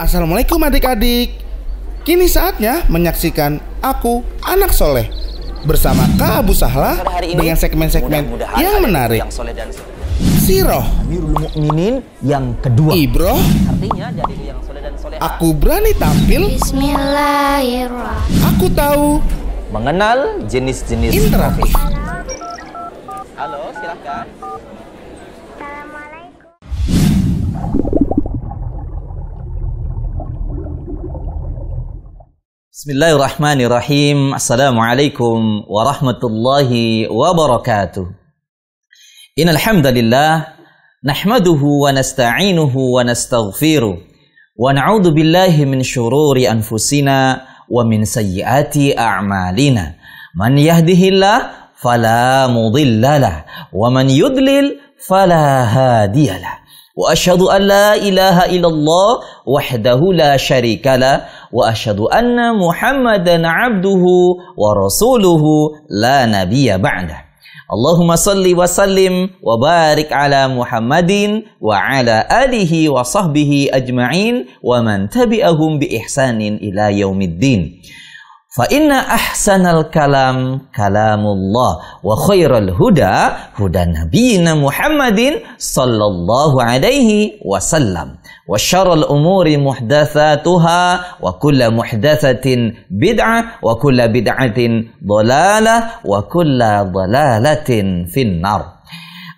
Assalamualaikum adik-adik. Kini saatnya menyaksikan Aku Anak Soleh bersama Kak Abu Sahlah dengan segmen-segmen yang menarik. Siroh, Amirul Mukminin yang kedua. Ibroh, Artinya jadi yang soleh dan soleha. Aku Berani Tampil. Bismillahirrahmanirrahim. Aku Tahu. Mengenal jenis-jenis Interaktif. Halo, silahkan. Bismillahirrahmanirrahim. Assalamualaikum warahmatullahi wabarakatuh. Innal hamdalillah nahmaduhu wa nasta'inuhu wa nastaghfiruh wa na'udzu billahi min syururi anfusina wa min sayyiati a'malina. Man yahdihillah fala mudhillalah wa man yudlil fala hadiyalah. Wa asyhadu an la ilaha illallah wahdahu la syarikalah wa asyhadu anna Muhammadan abduhu wa rasuluhu la nabiyya ba'dah. Allahumma salli wa sallim wa barik ala Muhammadin wa ala alihi wa sahbihi ajma'in wa man tabi'ahum bi ihsanin ila yaumiddin. Fa inna ahsanal kalam kalamullah wa khairal huda huda nabiyina Muhammadin sallallahu alaihi wasallam wa syarrul umuri muhdatsatuha wa kullu muhdatsatin bid'ah wa kullu bid'atin dhalalah wa kullu dhalalatin finnar.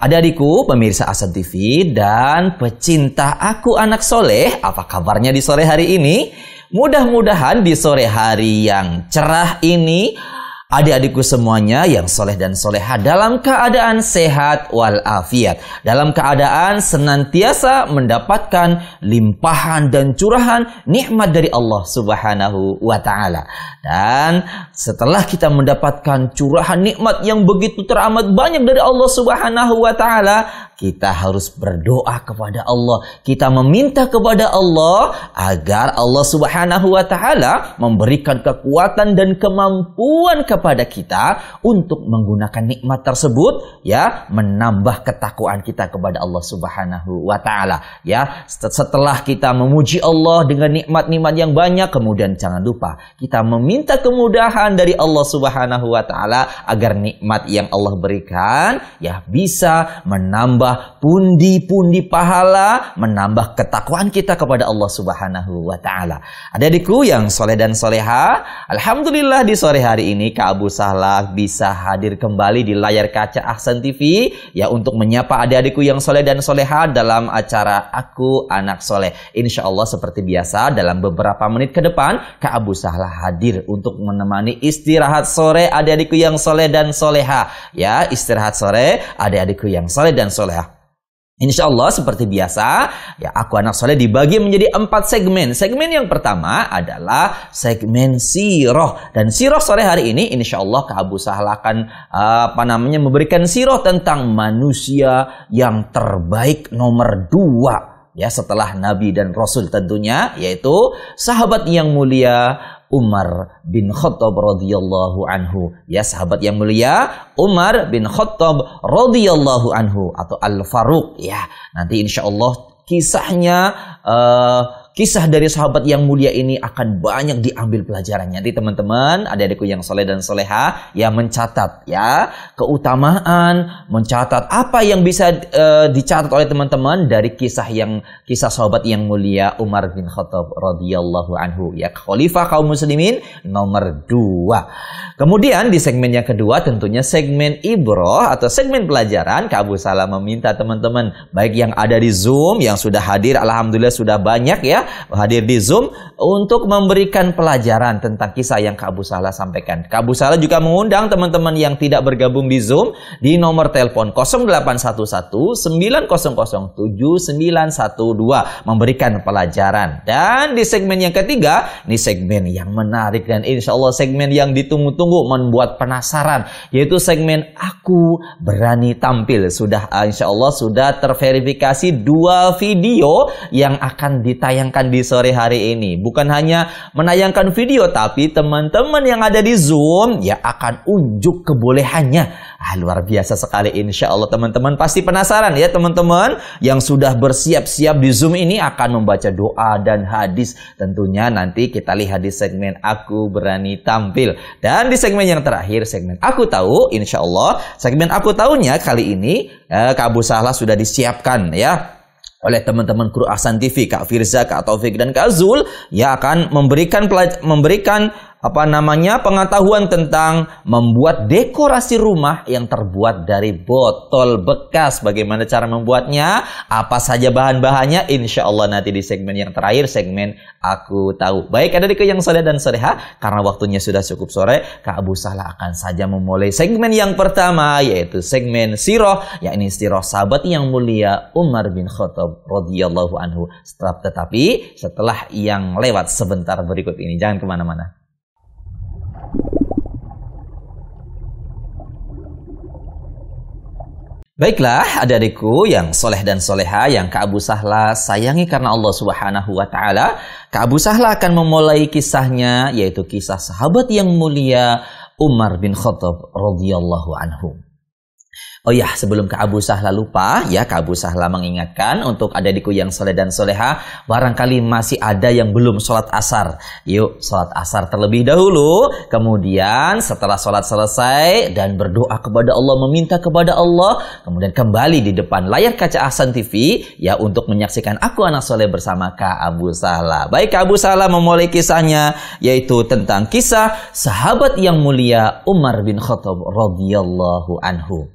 Adik-adikku pemirsa Asad TV dan pecinta Aku Anak Soleh, apa kabarnya di sore hari ini? Mudah-mudahan di sore hari yang cerah ini adik-adikku semuanya yang soleh dan soleha dalam keadaan sehat walafiat, dalam keadaan senantiasa mendapatkan limpahan dan curahan nikmat dari Allah Subhanahu wa Ta'ala. Dan setelah kita mendapatkan curahan nikmat yang begitu teramat banyak dari Allah Subhanahu wa Ta'ala, kita harus berdoa kepada Allah. Kita meminta kepada Allah agar Allah Subhanahu wa Ta'ala memberikan kekuatan dan kemampuan kepada kita untuk menggunakan nikmat tersebut, ya, menambah ketakwaan kita kepada Allah Subhanahu wa Ta'ala. Ya, setelah kita memuji Allah dengan nikmat-nikmat yang banyak, kemudian jangan lupa kita meminta kemudahan dari Allah Subhanahu wa Ta'ala agar nikmat yang Allah berikan, ya, bisa menambah pundi-pundi pahala, menambah ketakwaan kita kepada Allah Subhanahu wa Ta'ala. Adik-adikku yang soleh dan soleha, alhamdulillah di sore hari ini Kak Abu Sahlah bisa hadir kembali di layar kaca Ahsan TV, ya, untuk menyapa adik-adikku yang soleh dan soleha dalam acara Aku Anak Soleh. Insya Allah seperti biasa dalam beberapa menit ke depan Kak Abu Sahlah hadir untuk menemani istirahat sore adik-adikku yang soleh dan soleha. Ya, istirahat sore adik-adikku yang soleh dan soleha. Insya Allah seperti biasa, ya, Aku Anak Soleh dibagi menjadi 4 segmen. Segmen yang pertama adalah segmen siroh. Dan siroh sore hari ini insya Allah Kak Abu Sahlah akan memberikan siroh tentang manusia yang terbaik nomor 2, ya, setelah Nabi dan Rasul tentunya, yaitu sahabat yang mulia Umar bin Khattab radhiyallahu anhu. Ya, sahabat yang mulia Umar bin Khattab radhiyallahu anhu atau Al-Faruq, ya. Nanti insya Allah kisahnya, kisah dari sahabat yang mulia ini akan banyak diambil pelajarannya. Nanti teman-teman, adik-adikku yang soleh dan soleha, ya, mencatat, ya, keutamaan, mencatat apa yang bisa dicatat oleh teman-teman dari kisah sahabat yang mulia Umar bin Khattab radhiyallahu anhu, ya, khalifah kaum muslimin nomor 2. Kemudian di segmen yang kedua tentunya segmen ibroh atau segmen pelajaran. Kak Abu Sahlah meminta teman-teman baik yang ada di Zoom yang sudah hadir, alhamdulillah sudah banyak, ya, hadir di Zoom untuk memberikan pelajaran tentang kisah yang Kak Abu Sahlah sampaikan. Kak Abu Sahlah juga mengundang teman-teman yang tidak bergabung di Zoom di nomor telepon 0811 900 7912 memberikan pelajaran. Dan di segmen yang ketiga, ini segmen yang menarik dan insya Allah segmen yang ditunggu-tunggu, membuat penasaran, yaitu segmen Aku Berani Tampil. Sudah insya Allah sudah terverifikasi 2 video yang akan ditayangkan tayangkan di sore hari ini. Bukan hanya menayangkan video, tapi teman-teman yang ada di Zoom ya akan unjuk kebolehannya. Luar biasa sekali, insya Allah teman-teman pasti penasaran ya teman-teman. Yang sudah bersiap-siap di Zoom ini akan membaca doa dan hadis. Tentunya nanti kita lihat di segmen Aku Berani Tampil. Dan di segmen yang terakhir, segmen Aku Tahu, insya Allah segmen Aku Tahunya kali ini Kak Abu Sahla sudah disiapkan ya oleh teman-teman kru Ahsan TV, Kak Firza, Kak Taufik, dan Kak Zul, ya akan memberikan pengetahuan tentang membuat dekorasi rumah yang terbuat dari botol bekas. Bagaimana cara membuatnya, apa saja bahan-bahannya, insya Allah nanti di segmen yang terakhir, segmen Aku Tahu. Baik adik-adik yang soleh dan soleha, karena waktunya sudah cukup sore, Kak Abu Sahla akan saja memulai segmen yang pertama, yaitu segmen Siroh, yakni Siroh sahabat yang mulia Umar bin Khattab radhiyallahu anhu. Tetapi setelah yang lewat sebentar berikut ini, jangan kemana-mana. Baiklah adik-adikku yang soleh dan soleha yang Kak Abu Sahla sayangi karena Allah Subhanahu wa Ta'ala, Kak Abu Sahla akan memulai kisahnya, yaitu kisah sahabat yang mulia Umar bin Khattab radhiyallahu anhu. Oh ya, sebelum Kak Abu Sahla lupa, ya Kak Abu Sahla mengingatkan untuk adik-adikku yang soleh dan soleha, barangkali masih ada yang belum sholat asar. Yuk, sholat asar terlebih dahulu, kemudian setelah sholat selesai dan berdoa kepada Allah, meminta kepada Allah, kemudian kembali di depan layar kaca Ahsan TV, ya untuk menyaksikan Aku Anak Soleh bersama Kak Abu Sahla. Baik, Kak Abu Sahla memulai kisahnya, yaitu tentang kisah sahabat yang mulia Umar bin Khattab radhiyallahu anhu.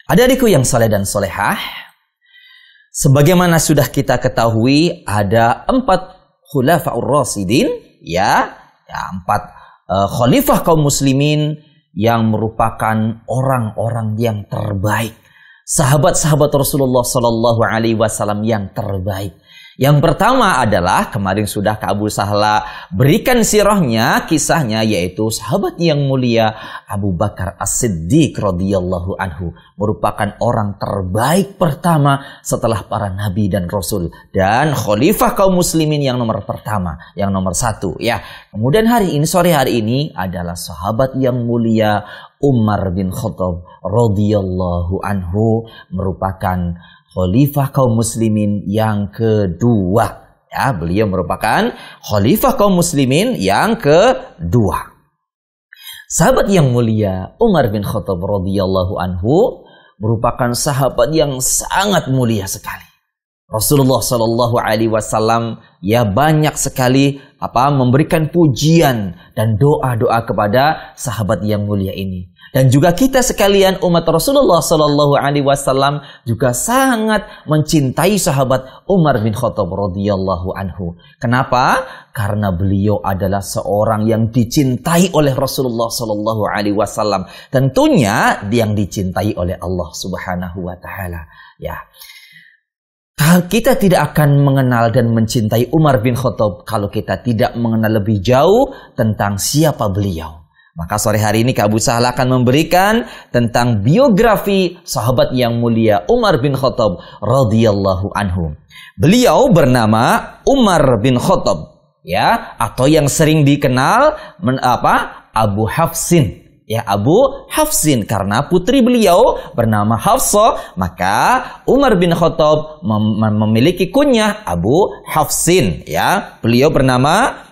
Adik-adikku yang soleh dan solehah, sebagaimana sudah kita ketahui ada 4 khulafaur rasyidin, ya 4 khalifah kaum muslimin yang merupakan orang-orang yang terbaik, sahabat-sahabat Rasulullah Sallallahu Alaihi Wasallam yang terbaik. Yang pertama adalah kemarin sudah Kak Abu Sahla berikan sirahnya, kisahnya, yaitu sahabat yang mulia Abu Bakar As-Siddiq radhiyallahu anhu, merupakan orang terbaik pertama setelah para nabi dan rasul dan khalifah kaum muslimin yang nomor pertama, yang nomor 1 ya. Kemudian sore hari ini adalah sahabat yang mulia Umar bin Khattab radhiyallahu anhu, merupakan khalifah kaum muslimin yang kedua. Ya, beliau merupakan khalifah kaum muslimin yang kedua. Sahabat yang mulia Umar bin Khattab radhiyallahu anhu merupakan sahabat yang sangat mulia sekali. Rasulullah Shallallahu Alaihi Wasallam ya banyak sekali memberikan pujian dan doa-doa kepada sahabat yang mulia ini. Dan juga kita sekalian umat Rasulullah Sallallahu Alaihi Wasallam juga sangat mencintai sahabat Umar bin Khattab radhiyallahu anhu. Kenapa? Karena beliau adalah seorang yang dicintai oleh Rasulullah Sallallahu Alaihi Wasallam. Tentunya yang dicintai oleh Allah Subhanahu Wa Taala. Ya. Kita tidak akan mengenal dan mencintai Umar bin Khattab kalau kita tidak mengenal lebih jauh tentang siapa beliau. Maka sore hari ini Kak Abu Sahla akan memberikan tentang biografi sahabat yang mulia Umar bin Khattab radhiyallahu anhu. Beliau bernama Umar bin Khattab, ya, atau yang sering dikenal Abu Hafsin. Ya, Abu Hafsin, karena putri beliau bernama Hafsah, maka Umar bin Khattab memiliki kunyah Abu Hafsin, ya. Beliau bernama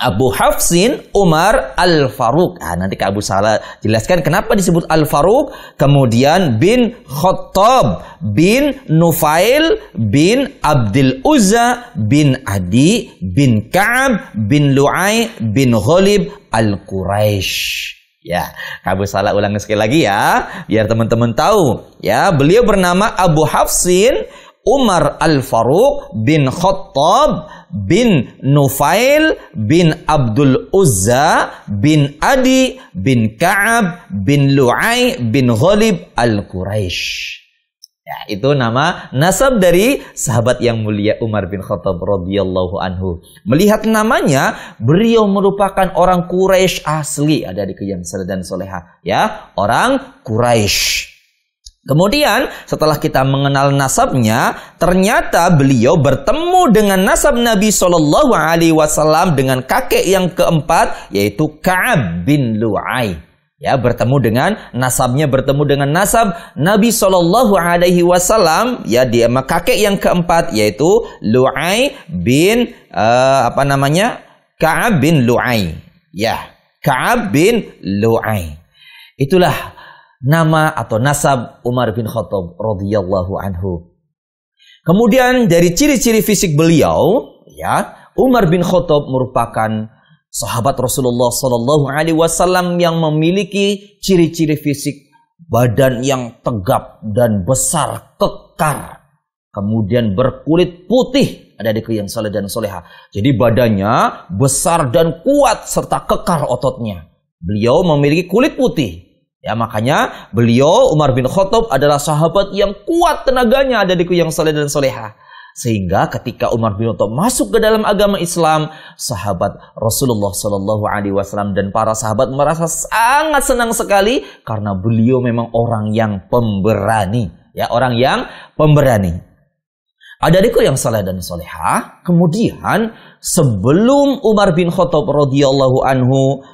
Abu Hafsin Umar Al-Faruq. Nanti Kak Abu Sahla jelaskan kenapa disebut Al-Faruq. Kemudian bin Khattab bin Nufail bin Abdul Uzza bin Adi bin Ka'ab bin Lu'ay bin Ghalib Al-Quraisy. Ya, Kak Abu Sahla ulang sekali lagi ya, biar teman-teman tahu. Ya, beliau bernama Abu Hafsin Umar Al-Faruq bin Khattab bin Nufail bin Abdul Uzza bin Adi bin Ka'ab bin Lu'ay bin Ghalib Al-Quraisy. Ya, itu nama nasab dari sahabat yang mulia Umar bin Khattab radhiyallahu anhu. Melihat namanya, beliau merupakan orang Quraisy asli, ada di yang soleh dan soleha, ya, orang Quraisy. Kemudian setelah kita mengenal nasabnya, ternyata beliau bertemu dengan nasab Nabi Shallallahu Alaihi Wasallam dengan kakek yang keempat, yaitu Ka'ab bin Lu'ay. Ya, bertemu dengan nasabnya, bertemu dengan nasab Nabi Shallallahu Alaihi Wasallam. Ya, dia kakek yang keempat, yaitu Lu'ay bin Ka'ab bin Lu'ay. Ya, Ka'ab bin Lu'ay. Itulah nama atau nasab Umar bin Khattab radhiyallahu anhu. Kemudian dari ciri-ciri fisik beliau, ya, Umar bin Khattab merupakan sahabat Rasulullah sallallahu alaihi wasallam yang memiliki ciri-ciri fisik badan yang tegap dan besar, kekar. Kemudian berkulit putih, adik-adikku yang saleh dan soleha. Jadi badannya besar dan kuat serta kekar ototnya. Beliau memiliki kulit putih. Ya, makanya beliau Umar bin Khattab adalah sahabat yang kuat tenaganya, adikku yang saleh dan soleha. Sehingga ketika Umar bin Khattab masuk ke dalam agama Islam, sahabat Rasulullah Sallallahu Alaihi Wasallam dan para sahabat merasa sangat senang sekali karena beliau memang orang yang pemberani. Ya, orang yang pemberani. Adikku yang saleh dan soleha, kemudian sebelum Umar bin Khattab radhiyallahu anhu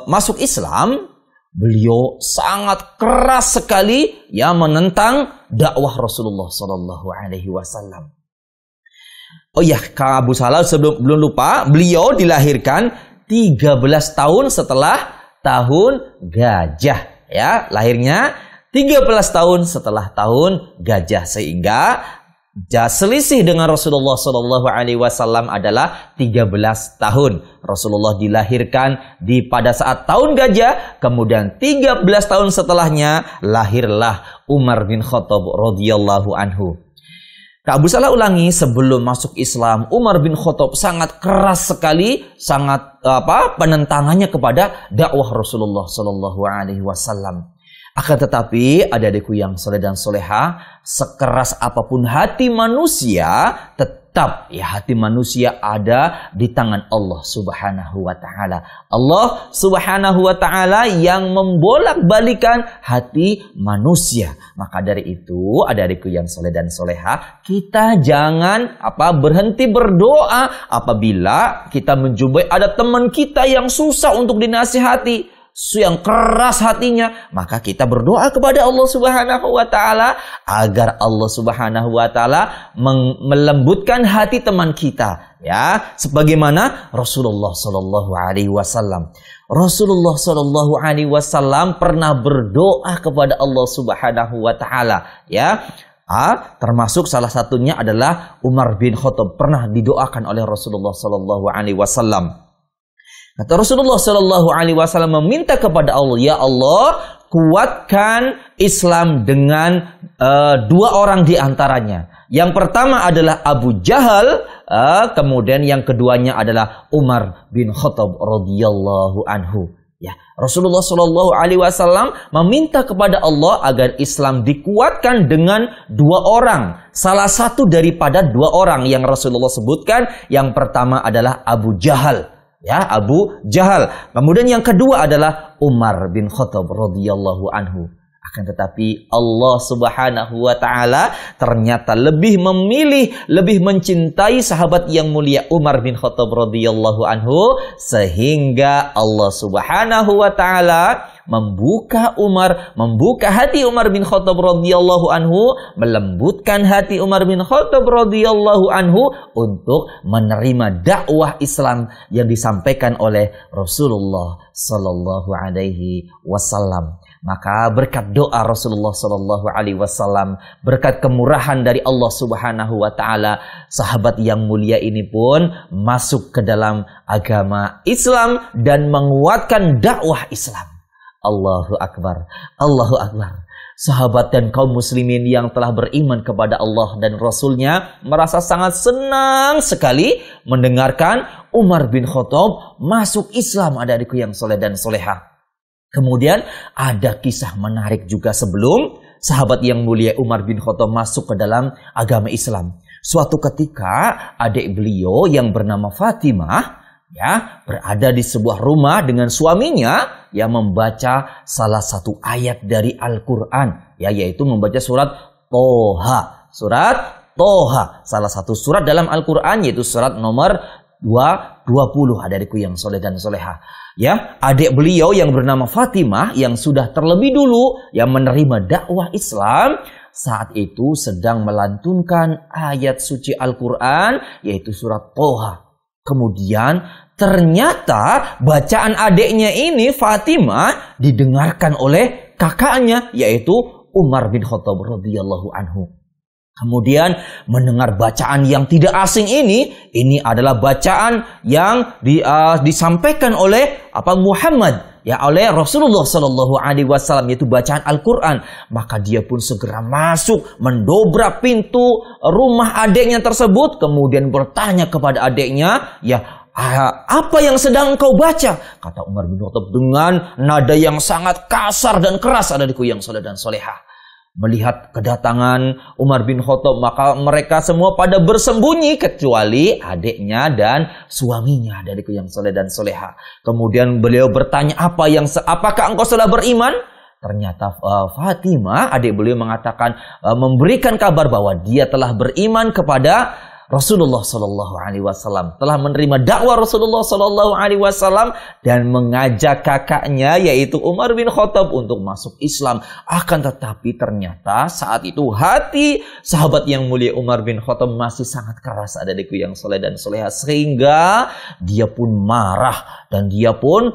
masuk Islam, beliau sangat keras sekali ya menentang dakwah Rasulullah Sallallahu Alaihi Wasallam. Oh ya, Kak Abu Salah belum lupa, beliau dilahirkan 13 tahun setelah tahun gajah. Ya, lahirnya 13 tahun setelah tahun gajah, sehingga selisih dengan Rasulullah Sallallahu Alaihi Wasallam adalah 13 tahun. Rasulullah dilahirkan pada saat tahun gajah, kemudian 13 tahun setelahnya lahirlah Umar bin Khattab radhiyallahu anhu. Kak Abu Salah ulangi, sebelum masuk Islam, Umar bin Khattab sangat keras sekali, sangat penentangannya kepada dakwah Rasulullah Sallallahu Alaihi Wasallam. Akan tetapi, adik-adikku yang soleh dan soleha, sekeras apapun hati manusia, tetap ya hati manusia ada di tangan Allah Subhanahu wa Ta'ala. Allah Subhanahu wa Ta'ala yang membolak-balikan hati manusia. Maka dari itu, adik-adikku yang soleh dan soleha, kita jangan berhenti berdoa apabila kita menjumpai ada teman kita yang susah untuk dinasihati, yang keras hatinya, maka kita berdoa kepada Allah Subhanahu wa Ta'ala agar Allah Subhanahu wa Ta'ala melembutkan hati teman kita, ya, sebagaimana Rasulullah Sallallahu Alaihi Wasallam. Rasulullah Sallallahu Alaihi Wasallam pernah berdoa kepada Allah Subhanahu wa Ta'ala, ya. Termasuk salah satunya adalah Umar bin Khattab pernah didoakan oleh Rasulullah Sallallahu Alaihi Wasallam. Kata Rasulullah Sallallahu Alaihi Wasallam meminta kepada Allah, ya Allah, kuatkan Islam dengan dua orang di antaranya. Yang pertama adalah Abu Jahal, kemudian yang keduanya adalah Umar bin Khattab radhiyallahu anhu. Ya, Rasulullah Sallallahu Alaihi Wasallam meminta kepada Allah agar Islam dikuatkan dengan dua orang. Salah satu daripada dua orang yang Rasulullah sebutkan, yang pertama adalah Abu Jahal. Ya, Abu Jahal. Kemudian yang kedua adalah Umar bin Khattab radhiyallahu anhu. Akan tetapi Allah Subhanahu wa Ta'ala ternyata lebih memilih, lebih mencintai sahabat yang mulia Umar bin Khattab radhiyallahu anhu, sehingga Allah Subhanahu wa Ta'ala membuka hati Umar bin Khattab radhiyallahu anhu, melembutkan hati Umar bin Khattab radhiyallahu anhu untuk menerima dakwah Islam yang disampaikan oleh Rasulullah sallallahu alaihi wasallam. Maka berkat doa Rasulullah sallallahu alaihi wasallam, berkat kemurahan dari Allah Subhanahu wa Ta'ala, sahabat yang mulia ini pun masuk ke dalam agama Islam dan menguatkan dakwah Islam. Allahu Akbar, Allahu Akbar. Sahabat dan kaum muslimin yang telah beriman kepada Allah dan Rasulnya merasa sangat senang sekali mendengarkan Umar bin Khattab masuk Islam, adik-adikku yang soleh dan soleha. Kemudian ada kisah menarik juga sebelum sahabat yang mulia Umar bin Khattab masuk ke dalam agama Islam. Suatu ketika adik beliau yang bernama Fatimah, ya, berada di sebuah rumah dengan suaminya, ya, membaca salah satu ayat dari Al-Quran, ya, yaitu membaca surat Toha. Surat Toha, salah satu surat dalam Al-Quran, yaitu surat nomor 20. Adikku yang soleh dan soleha, ya, adik beliau yang bernama Fatimah yang sudah terlebih dulu yang menerima dakwah Islam, saat itu sedang melantunkan ayat suci Al-Quran, yaitu surat Toha. Kemudian ternyata bacaan adiknya ini, Fatimah, didengarkan oleh kakaknya, yaitu Umar bin Khattab radhiyallahu anhu. Kemudian mendengar bacaan yang tidak asing ini adalah bacaan yang disampaikan oleh Muhammad, ya, oleh Rasulullah Sallallahu Alaihi Wasallam, yaitu bacaan Al-Quran. Maka dia pun segera masuk, mendobrak pintu rumah adiknya tersebut, kemudian bertanya kepada adiknya, ya, apa yang sedang engkau baca? Kata Umar bin Khattab dengan nada yang sangat kasar dan keras, adikku yang soleh dan soleha. Melihat kedatangan Umar bin Khattab, maka mereka semua pada bersembunyi kecuali adiknya dan suaminya, adikku yang soleh dan soleha. Kemudian beliau bertanya, apakah engkau sudah beriman? Ternyata Fatimah, adik beliau, mengatakan, memberikan kabar bahwa dia telah beriman kepada Rasulullah Sallallahu Alaihi Wasallam, telah menerima dakwah Rasulullah Sallallahu Alaihi Wasallam dan mengajak kakaknya, yaitu Umar bin Khattab, untuk masuk Islam. Akan tetapi ternyata saat itu hati sahabat yang mulia Umar bin Khattab masih sangat keras, adikku yang soleh dan soleha, sehingga dia pun marah dan dia pun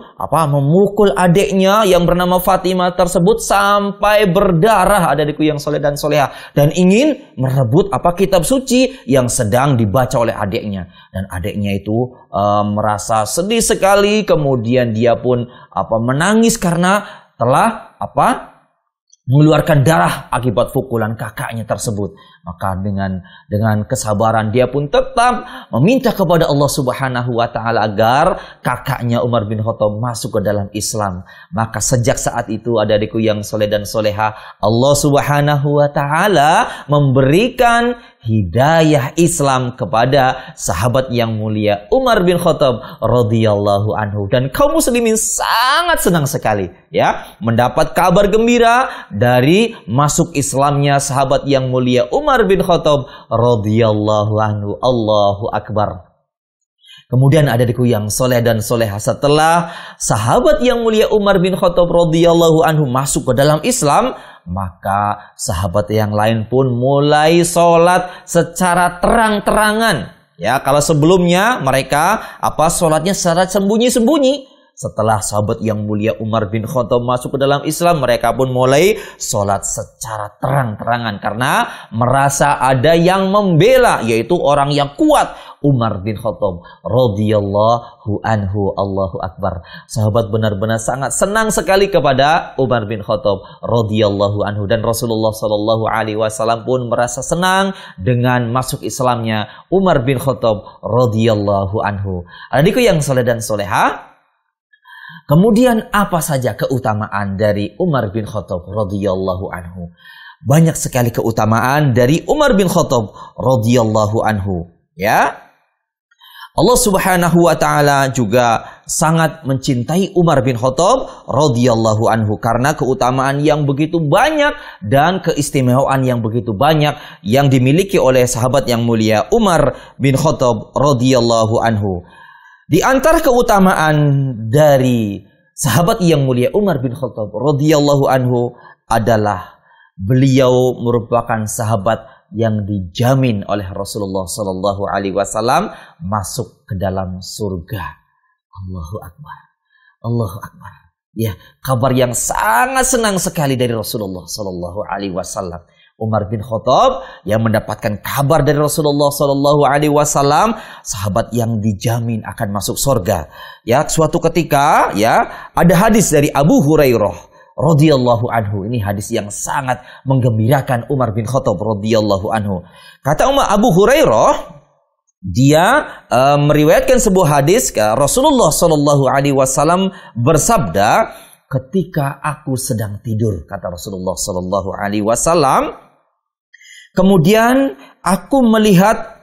memukul adiknya yang bernama Fatimah tersebut sampai berdarah, adikku yang soleh dan soleha, dan ingin merebut kitab suci yang sedang dibaca oleh adiknya. Dan adiknya itu merasa sedih sekali, kemudian dia pun menangis karena telah mengeluarkan darah akibat pukulan kakaknya tersebut. Maka dengan kesabaran dia pun tetap meminta kepada Allah Subhanahu wa taala agar kakaknya Umar bin Khattab masuk ke dalam Islam. Maka sejak saat itu, adikku yang soleh dan soleha, Allah Subhanahu wa taala memberikan hidayah Islam kepada sahabat yang mulia Umar bin Khattab radhiyallahu anhu. Dan kaum muslimin sangat senang sekali, ya, mendapat kabar gembira dari masuk Islamnya sahabat yang mulia Umar bin Khattab radhiyallahu anhu. Allahu akbar. Kemudian adikku yang soleh dan soleha, setelah sahabat yang mulia Umar bin Khattab radhiyallahu anhu masuk ke dalam Islam, maka sahabat yang lain pun mulai sholat secara terang-terangan. Ya, kalau sebelumnya mereka sholatnya secara sembunyi-sembunyi. Setelah sahabat yang mulia Umar bin Khattab masuk ke dalam Islam, mereka pun mulai sholat secara terang-terangan karena merasa ada yang membela, yaitu orang yang kuat, Umar bin Khattab radhiyallahu anhu. Allahu akbar. Sahabat benar-benar sangat senang sekali kepada Umar bin Khattab radhiyallahu anhu, dan Rasulullah Sallallahu Alaihi Wasallam pun merasa senang dengan masuk Islamnya Umar bin Khattab radhiyallahu anhu. Adikku yang soleh dan soleha, kemudian apa saja keutamaan dari Umar bin Khattab radhiyallahu anhu? Banyak sekali keutamaan dari Umar bin Khattab radhiyallahu anhu, ya. Allah Subhanahu wa taala juga sangat mencintai Umar bin Khattab radhiyallahu anhu karena keutamaan yang begitu banyak dan keistimewaan yang begitu banyak yang dimiliki oleh sahabat yang mulia Umar bin Khattab radhiyallahu anhu. Di antara keutamaan dari sahabat yang mulia Umar bin Khattab radhiyallahu anhu adalah beliau merupakan sahabat yang dijamin oleh Rasulullah Sallallahu Alaihi Wasallam masuk ke dalam surga. Allahu akbar, Allahu akbar. Ya, kabar yang sangat senang sekali dari Rasulullah Sallallahu Alaihi Wasallam. Umar bin Khattab yang mendapatkan kabar dari Rasulullah Sallallahu Alaihi Wasallam, sahabat yang dijamin akan masuk surga. Ya, suatu ketika, ya, ada hadis dari Abu Hurairah radhiyallahu anhu. Ini hadis yang sangat menggembirakan Umar bin Khattab radhiyallahu anhu. Kata Abu Hurairah, dia meriwayatkan sebuah hadis, Rasulullah Sallallahu Alaihi Wasallam bersabda, ketika aku sedang tidur, kata Rasulullah Sallallahu Alaihi Wasallam, kemudian aku melihat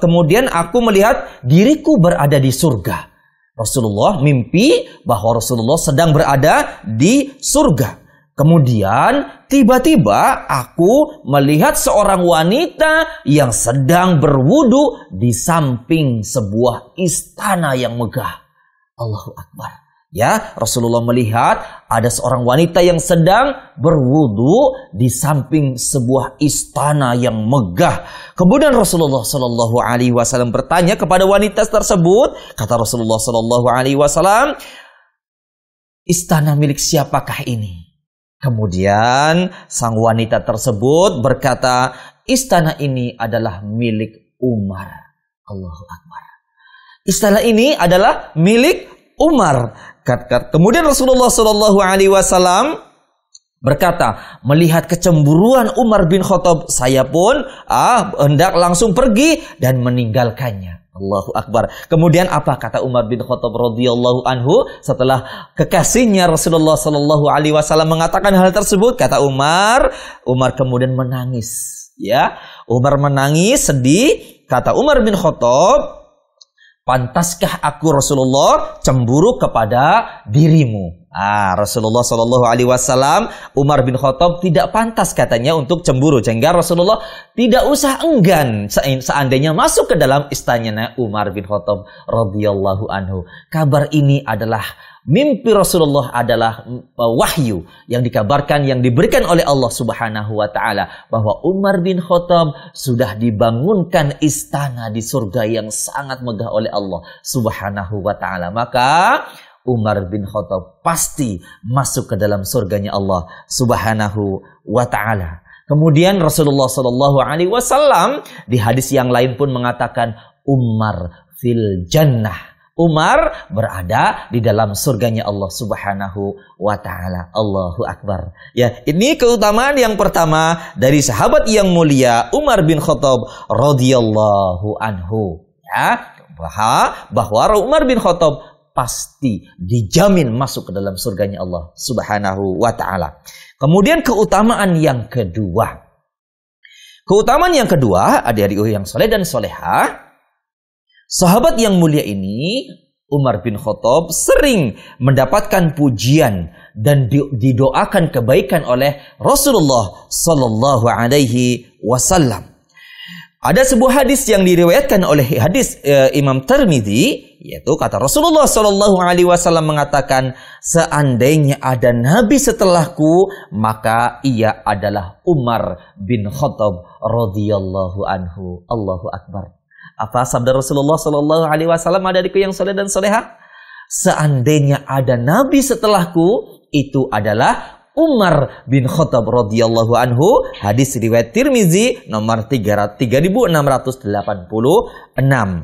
kemudian aku melihat diriku berada di surga. Rasulullah mimpi bahwa Rasulullah sedang berada di surga. Kemudian tiba-tiba aku melihat seorang wanita yang sedang berwudu di samping sebuah istana yang megah. Allahu Akbar. Ya, Rasulullah melihat ada seorang wanita yang sedang berwudu di samping sebuah istana yang megah. Kemudian Rasulullah Shallallahu Alaihi Wasallam bertanya kepada wanita tersebut. Kata Rasulullah Shallallahu Alaihi Wasallam, istana milik siapakah ini? Kemudian sang wanita tersebut berkata, istana ini adalah milik Umar. Allahu Akbar. Istana ini adalah milik Umar. Kemudian Rasulullah Shallallahu Alaihi Wasallam berkata, melihat kecemburuan Umar bin Khattab, saya pun hendak langsung pergi dan meninggalkannya. Allahu Akbar. Kemudian apa kata Umar bin Khattab radhiyallahu anhu setelah kekasihnya Rasulullah Shallallahu Alaihi Wasallam mengatakan hal tersebut? Kata Umar kemudian menangis. Ya, Umar menangis sedih. Kata Umar bin Khattab, pantaskah aku Rasulullah cemburu kepada dirimu? Rasulullah Shallallahu Alaihi Wasallam, Umar bin Khattab tidak pantas katanya untuk cemburu, sehingga Rasulullah tidak usah enggan seandainya masuk ke dalam istananya Umar bin Khattab radhiyallahu anhu. Kabar ini adalah mimpi Rasulullah, adalah wahyu yang dikabarkan, yang diberikan oleh Allah Subhanahu wa taala bahwa Umar bin Khattab sudah dibangunkan istana di surga yang sangat megah oleh Allah Subhanahu wa taala. Maka Umar bin Khattab pasti masuk ke dalam surganya Allah Subhanahu wa taala. Kemudian Rasulullah Shallallahu Alaihi Wasallam di hadis yang lain pun mengatakan, Umar fil jannah. Umar berada di dalam surganya Allah Subhanahu wa taala. Allahu Akbar. Ya, ini keutamaan yang pertama dari sahabat yang mulia Umar bin Khattab radhiyallahu anhu. Ya, bahwa Umar bin Khattab pasti dijamin masuk ke dalam surganya Allah Subhanahu wa taala. Kemudian keutamaan yang kedua. Keutamaan yang kedua, adik-adik yang soleh dan soleha, sahabat yang mulia ini, Umar bin Khattab, sering mendapatkan pujian dan didoakan kebaikan oleh Rasulullah Sallallahu Alaihi Wasallam. Ada sebuah hadis yang diriwayatkan oleh Imam Tirmidzi, yaitu kata Rasulullah Sallallahu Alaihi Wasallam mengatakan, seandainya ada nabi setelahku, maka ia adalah Umar bin Khattab radhiyallahu anhu. Allahu Akbar. Apa sabda Rasulullah Sallallahu Alaihi Wasallam, adikku yang soleh dan soleha? Seandainya ada nabi setelahku, itu adalah Umar bin Khattab radhiyallahu anhu. Hadis riwayat Tirmizi nomor 3686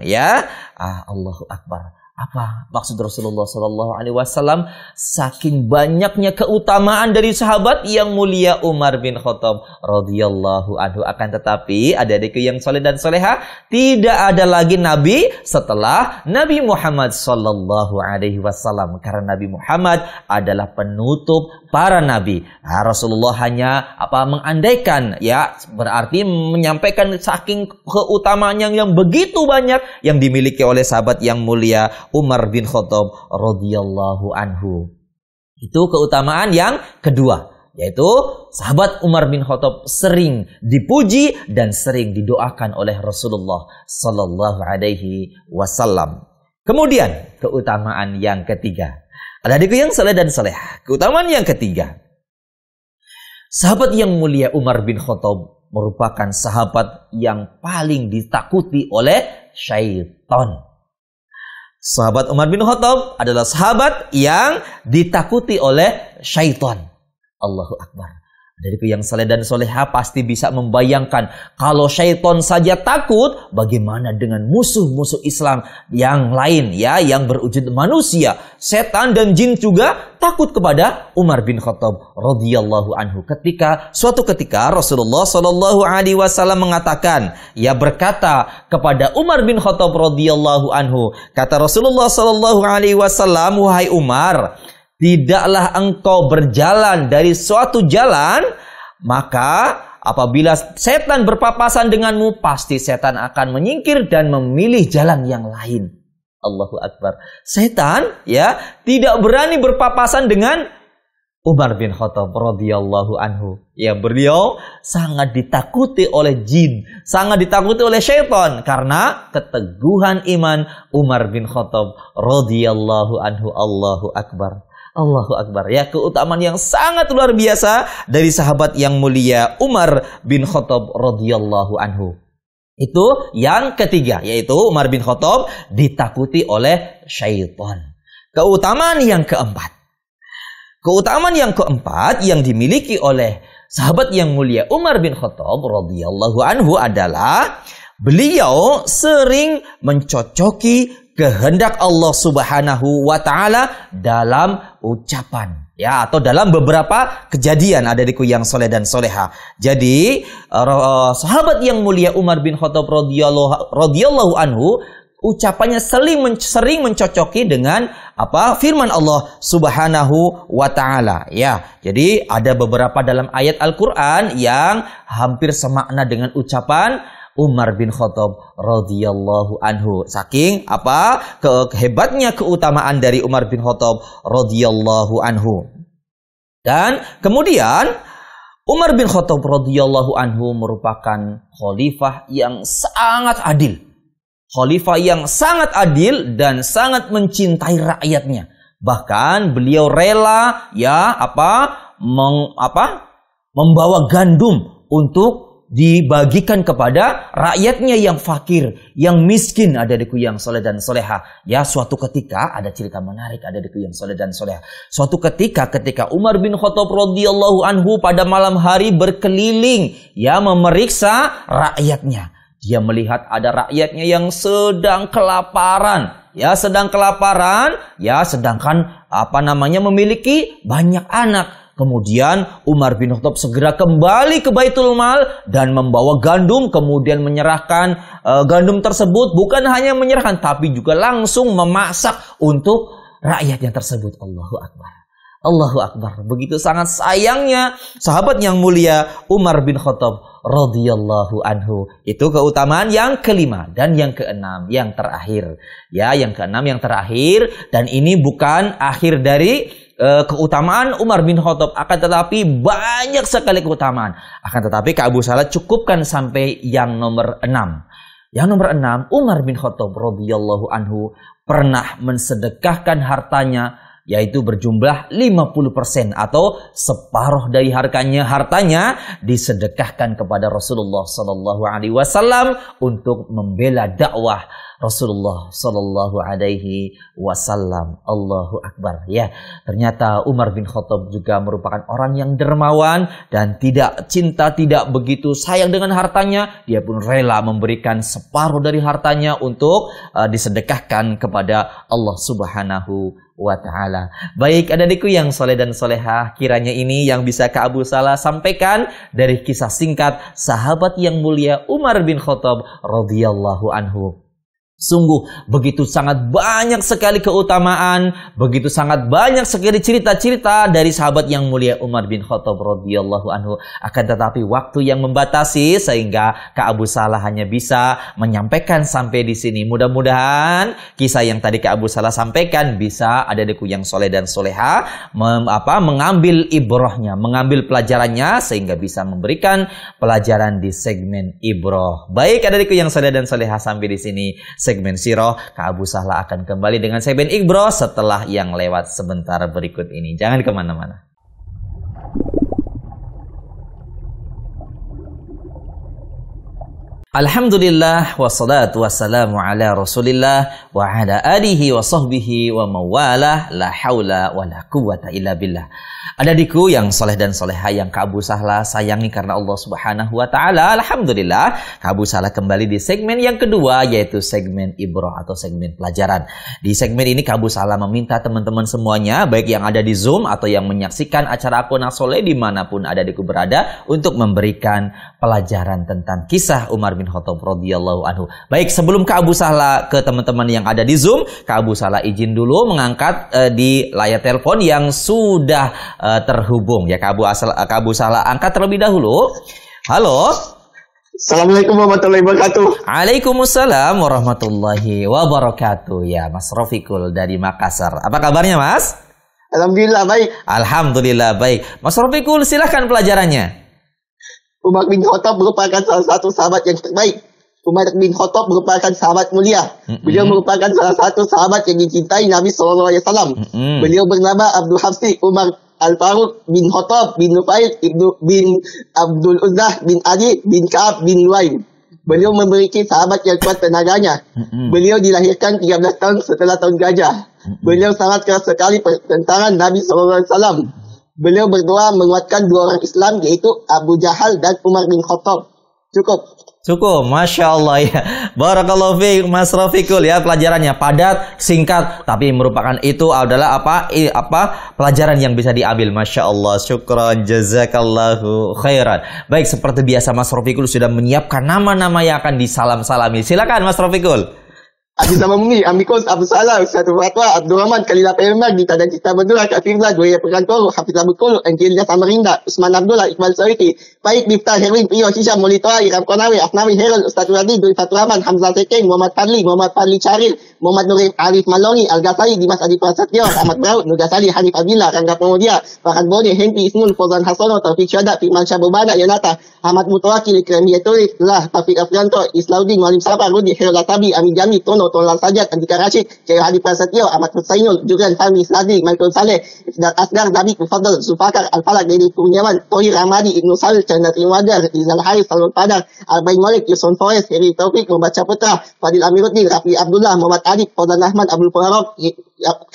ya. Allahu Akbar. Apa maksud Rasulullah Sallallahu Alaihi Wasallam? Saking banyaknya keutamaan dari sahabat yang mulia Umar bin Khattab radhiyallahu anhu. Akan tetapi adik-adikku yang soleh dan soleha, tidak ada lagi nabi setelah Nabi Muhammad Sallallahu Alaihi Wasallam, karena Nabi Muhammad adalah penutup para nabi. Rasulullah hanya mengandaikan, ya, berarti menyampaikan saking keutamaan yang begitu banyak yang dimiliki oleh sahabat yang mulia Umar bin Khattab radhiyallahu anhu. Itu keutamaan yang kedua, yaitu sahabat Umar bin Khattab sering dipuji dan sering didoakan oleh Rasulullah Sallallahu Alaihi Wasallam. Kemudian keutamaan yang ketiga, adikku yang saleh dan saleh, keutamaan yang ketiga, sahabat yang mulia Umar bin Khattab merupakan sahabat yang paling ditakuti oleh syaitan. Sahabat Umar bin Khattab adalah sahabat yang ditakuti oleh syaitan. Allahu Akbar. Adikku yang saleh dan soleha pasti bisa membayangkan, kalau syaitan saja takut, bagaimana dengan musuh-musuh Islam yang lain, ya, yang berwujud manusia. Setan dan jin juga takut kepada Umar bin Khattab radhiyallahu anhu. Suatu ketika Rasulullah Shallallahu Alaihi Wasallam mengatakan, ya, berkata kepada Umar bin Khattab radhiyallahu anhu, kata Rasulullah Shallallahu Alaihi Wasallam, wahai Umar, tidaklah engkau berjalan dari suatu jalan, maka apabila setan berpapasan denganmu, pasti setan akan menyingkir dan memilih jalan yang lain. Allahu Akbar. Setan ya tidak berani berpapasan dengan Umar bin Khattab radhiyallahu anhu. Ya, beliau sangat ditakuti oleh jin, sangat ditakuti oleh syaitan karena keteguhan iman Umar bin Khattab radhiyallahu anhu. Allahu Akbar. Allahu Akbar. Ya, keutamaan yang sangat luar biasa dari sahabat yang mulia Umar bin Khattab radhiyallahu anhu. Itu yang ketiga, yaitu Umar bin Khattab ditakuti oleh syaitan. Keutamaan yang keempat. Keutamaan yang keempat yang dimiliki oleh sahabat yang mulia Umar bin Khattab radhiyallahu anhu adalah beliau sering mencocoki kehendak Allah Subhanahu wa taala dalam ucapan, ya, atau dalam beberapa kejadian. Ada diku yang soleh dan soleha. Jadi sahabat yang mulia Umar bin Khattab radhiyallahu anhu ucapannya sering mencocoki dengan firman Allah Subhanahu wa taala, ya. Jadi ada beberapa dalam ayat Al-Qur'an yang hampir semakna dengan ucapan Umar bin Khattab radhiyallahu anhu. Saking hebatnya keutamaan dari Umar bin Khattab radhiyallahu anhu. Dan kemudian Umar bin Khattab radhiyallahu anhu merupakan khalifah yang sangat adil. Khalifah yang sangat adil dan sangat mencintai rakyatnya. Bahkan beliau rela membawa gandum untuk dibagikan kepada rakyatnya yang fakir, yang miskin. Ada diku yang soleh dan soleha. Ya, suatu ketika ada cerita menarik, ada diku yang soleh dan soleha. Suatu ketika Umar bin Khattab radhiyallahu anhu pada malam hari berkeliling, ya, memeriksa rakyatnya. Dia melihat ada rakyatnya yang sedang kelaparan, ya, sedangkan memiliki banyak anak. Kemudian Umar bin Khattab segera kembali ke Baitul Mal dan membawa gandum, kemudian menyerahkan gandum tersebut, bukan hanya menyerahkan tapi juga langsung memasak untuk rakyatnya tersebut. Allahu Akbar. Allahu Akbar. Begitu sangat sayangnya sahabat yang mulia Umar bin Khattab radhiyallahu anhu. Itu keutamaan yang kelima dan yang keenam, yang terakhir. Ya, yang keenam yang terakhir, dan ini bukan akhir dari keutamaan Umar bin Khattab, akan tetapi banyak sekali keutamaan. Akan tetapi Kak Abu Salah cukupkan sampai yang nomor 6. Yang nomor 6, Umar bin Khattab radhiyallahu anhu pernah mensedekahkan hartanya, yaitu berjumlah 50% atau separuh dari hartanya disedekahkan kepada Rasulullah sallallahu alaihi wasallam untuk membela dakwah Rasulullah sallallahu alaihi wasallam. Allahu Akbar. Ya, ternyata Umar bin Khattab juga merupakan orang yang dermawan dan tidak begitu sayang dengan hartanya. Dia pun rela memberikan separuh dari hartanya untuk disedekahkan kepada Allah Subhanahu wa ta'ala. Baik, adikku yang soleh dan solehah, kiranya ini yang bisa Kak Abu Salah sampaikan dari kisah singkat sahabat yang mulia Umar bin Khattab radhiyallahu anhu. Sungguh begitu sangat banyak sekali keutamaan, begitu sangat banyak sekali cerita-cerita dari sahabat yang mulia Umar bin Khattab radhiyallahu anhu. Akan tetapi waktu yang membatasi sehingga Kak Abu Salah hanya bisa menyampaikan sampai di sini. Mudah-mudahan kisah yang tadi Kak Abu Salah sampaikan bisa adikku yang soleh dan soleha mengambil ibrahnya, mengambil pelajarannya sehingga bisa memberikan pelajaran di segmen ibroh. Baik adikku yang soleh dan soleha, sampai di sini segmen Siroh. Kak Abu Salah akan kembali dengan segmen Ibroh setelah yang lewat sebentar berikut ini. Jangan kemana-mana. Alhamdulillah wassalatu wassalamu ala Rasulillah wa ala alihi wa sahbihi wa mawalah, la haula wa la quwata illa billah. Adikku yang soleh dan soleha yang Kak Abu Salah sayangi karena Allah Subhanahu wa ta'ala, alhamdulillah Kak Abu Salah kembali di segmen yang kedua, yaitu segmen ibroh atau segmen pelajaran. Di segmen ini Kak Abu Salah meminta teman-teman semuanya, baik yang ada di Zoom atau yang menyaksikan acara Aku Anak Soleh dimanapun adikku berada, untuk memberikan pelajaran tentang kisah Umar bin Khattab radhiyallahu anhu. Baik, sebelum Kak Abu Salah ke teman-teman yang ada di Zoom, Kak Abu Salah izin dulu mengangkat di layar telepon yang sudah terhubung. Ya, Kak Abu Salah angkat terlebih dahulu Halo. Assalamualaikum warahmatullahi wabarakatuh. Waalaikumsalam warahmatullahi wabarakatuh. Ya, Mas Rofikul dari Makassar. Apa kabarnya, Mas? Alhamdulillah baik. Alhamdulillah baik. Mas Rofikul, silahkan pelajarannya. Umar bin Khattab merupakan salah satu sahabat yang terbaik. Umar bin Khattab merupakan sahabat mulia. Beliau merupakan salah satu sahabat yang dicintai Nabi SAW. Beliau bernama Abdul Hafsi Umar Al-Faruq bin Khattab bin Nufail bin Abdul Uzzah bin Ali bin Ka'ab bin Luaim. Beliau memiliki sahabat yang kuat tenaganya. Beliau dilahirkan 13 tahun setelah tahun gajah. Beliau sangat keras sekali pertentangan Nabi SAW. Beliau berdoa menguatkan dua orang Islam, yaitu Abu Jahal dan Umar bin Khattab. Cukup, Masya Allah ya. Barakallahu fiik Mas Rofikul ya, pelajarannya padat, singkat, tapi merupakan itu adalah apa pelajaran yang bisa diambil. Masya Allah, syukran, jazakallahu khairan. Baik, seperti biasa Mas Rofikul sudah menyiapkan nama-nama yang akan disalam-salami. Silakan Mas Rofikul. Abdi Samamuni, Amikus, Abu Salah, Ustadz Fatwa, Abdurrahman, Kalila Pemar, Dita dan Cita Berdua, Kafirlah, Dua Perkantor, Hafiz Abukul, Angelina Samarinda, Usman Abdullah, Iqbal Sariti, Baik, Miftah, Herwin, Prio, Syisham, Molitoa, Iram Konawi, Asnawi, Herol, Ustadz Radi, Dwi Fatul Rahman, Hamzah Sekeng, Muhammad Fadli Charil, Muhammad Nurif Arif Malongi, Al-Ghazali, Dimas Adi Prasetyo, Ahmad Braud, Nur Ghazali, Hanif Abdillah, Rangga Pemudia, Farhan Boni, Henry Ismul, Fozan Hasono, Taufik Syada, Firman Syabubana, Yonata, Ahmad Mutawakil, Ikram Yaturis, Lah, Taufik Afrianto, Islaudin, Malim Sapa, Rudi, Herol Atabi, Ami Jami, Tono Sajat, Andika Rashid, Cahaya Hadi Prasetyo, Ahmad Husainul, Jurgen Fahmi Sladi, Michael Saleh, Ifdal Asgar, Dabi Kufadl, Zulfakar, Al-Falak, Dedi Kurniawan, Tohir Ramadi, Ibnu Salih, Chandra Triwadar, Izal Haris, Salman Padar, Al-Bain Malik, Yuson Forest, Heri Taufik, Muhammad Caputra, Fadil Amiruddin, Rafi Abdullah, Muhammad Adib, Fauzan Ahmad, Abdul Farok,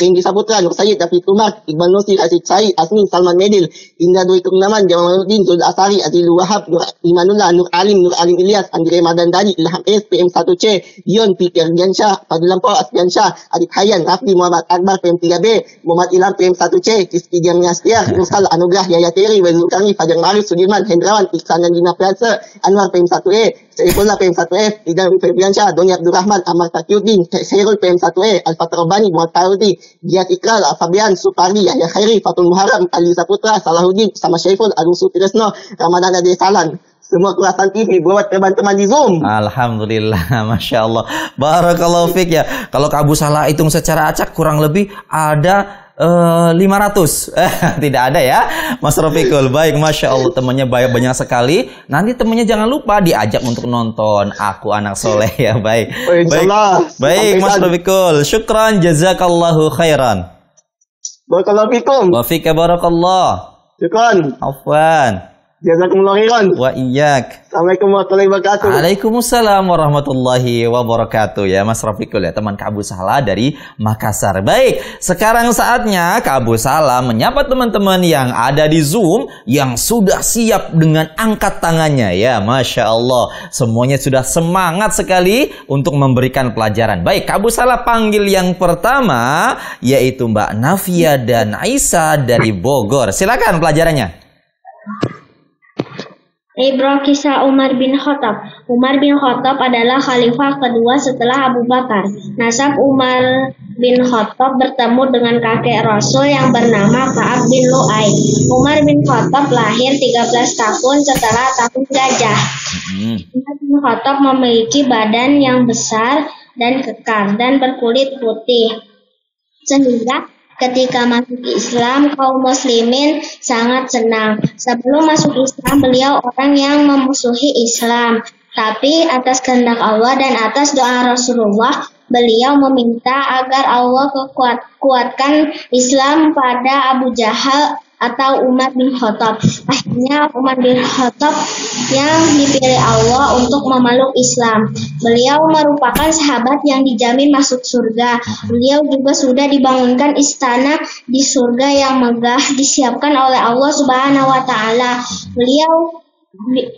Ringgi Saputra, Nur Sayyid, David Umar, Iqbal Nusir, Aziz Said, Asmin, Salman Medil, Indah Dwi Turnaman, Jamaluddin, Zul Asari, Azizul Wahab, Nur Imanullah, Nur Alim Ilyas, Andre Madandani, Ilham S, PM1C, Dion, Peter Giansyah, Fadil Lampau, Asfian Shah, Adib Hayyan, Rafli Muhammad Akbar, PM3B, Muhammad Ilham, PM1C, Rizky Diamniastiar, Nursal Anugrah, Yaya Teri, Wezul Kami, Fajar Marif, Sudirman, Hendrawan, Iksan dan Dina Piansa, Anwar PM1E, Saifullah PM1F, Idan Febriansyah, Doni Abdurrahman, Amar Takyuddin, Khairul PM1E, Al-Fatah Rabbani, Muhammad Farudi, Giat Ikral, Fabian, Supardi, Yahya Khairi, Fatul Muharram, Ali Saputra, Salahuddin, sama Syaiful, Agung Sutresno, Ramadan Ade Salan. Semua kelasan TV buat teman-teman di Zoom. Alhamdulillah, Masya Allah. Barakallahu fiik ya. Kalau Abu Salah hitung secara acak kurang lebih ada 500. Tidak ada ya Mas Rofikul. Baik, Masya Allah, temannya banyak sekali. Nanti temannya jangan lupa diajak untuk nonton Aku Anak Soleh ya. Baik, baik Mas Rofikul. Syukran, jazakallahu khairan. Barakallahu fikum. Wa fika barakallah. Syukran. Afwan. Jazakumullah khairan. Wa iyyak. Assalamualaikum warahmatullahi wabarakatuh. Waalaikumsalam warahmatullahi wabarakatuh ya Mas Rofikul ya, teman Kak Abu Salah dari Makassar. Baik, sekarang saatnya Kak Abu Salah menyapa teman-teman yang ada di Zoom yang sudah siap dengan angkat tangannya ya. Masya Allah, semuanya sudah semangat sekali untuk memberikan pelajaran. Baik, Kak Abu Salah panggil yang pertama yaitu Mbak Nafia dan Aisyah dari Bogor. Silakan pelajarannya. Ibrah kisah Umar bin Khattab. Umar bin Khattab adalah khalifah kedua setelah Abu Bakar. Nasab Umar bin Khattab bertemu dengan kakek Rasul yang bernama Ka'ab bin Lu'ay. Umar bin Khattab lahir 13 tahun setelah tahun gajah. Umar bin Khattab memiliki badan yang besar dan kekar dan berkulit putih. Sehingga ketika masuk Islam, kaum muslimin sangat senang. Sebelum masuk Islam, beliau orang yang memusuhi Islam. Tapi atas kehendak Allah dan atas doa Rasulullah, beliau meminta agar Allah kuatkan Islam pada Abu Jahal atau Umar bin Khattab. Akhirnya Umar bin Khattab yang dipilih Allah untuk memeluk Islam. Beliau merupakan sahabat yang dijamin masuk surga. Beliau juga sudah dibangunkan istana di surga yang megah disiapkan oleh Allah Subhanahu wa taala.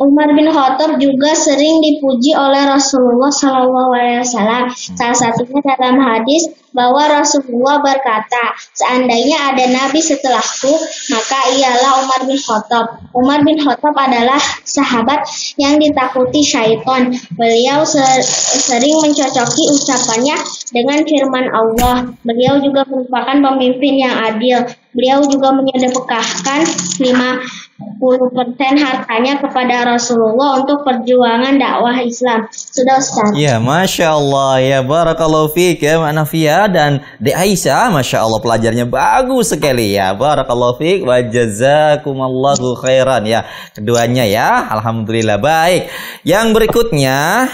Umar bin Khattab juga sering dipuji oleh Rasulullah SAW. Salah satunya dalam hadis bahwa Rasulullah berkata, seandainya ada nabi setelahku, maka ialah Umar bin Khattab. Umar bin Khattab adalah sahabat yang ditakuti syaitan. Beliau sering mencocoki ucapannya dengan firman Allah. Beliau juga merupakan pemimpin yang adil. Beliau juga menyedekahkan 5 10% hartanya kepada Rasulullah untuk perjuangan dakwah Islam. Sudah Ustaz. Ya, Masya Allah, ya barakallahu fiik ya Mak Nafia dan Dek Aisyah, Masya Allah pelajarnya bagus sekali ya. Barakallahu fiik wa jazakumallahu khairan ya. Keduanya ya, alhamdulillah. Baik, yang berikutnya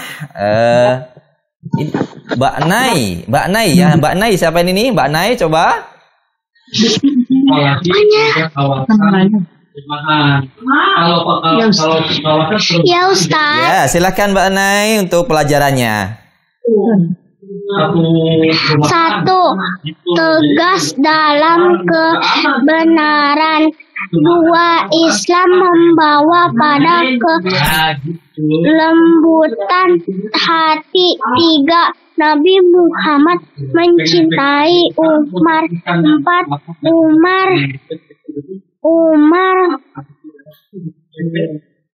Mbak Nai ya. Mbak Nai siapa ini? Mbak Nai coba. Ya Ustaz. Ya, silakan Mbak Nai untuk pelajarannya. 1. Tegas dalam kebenaran. 2. Islam membawa pada kelembutan hati. 3. Nabi Muhammad mencintai Umar. 4.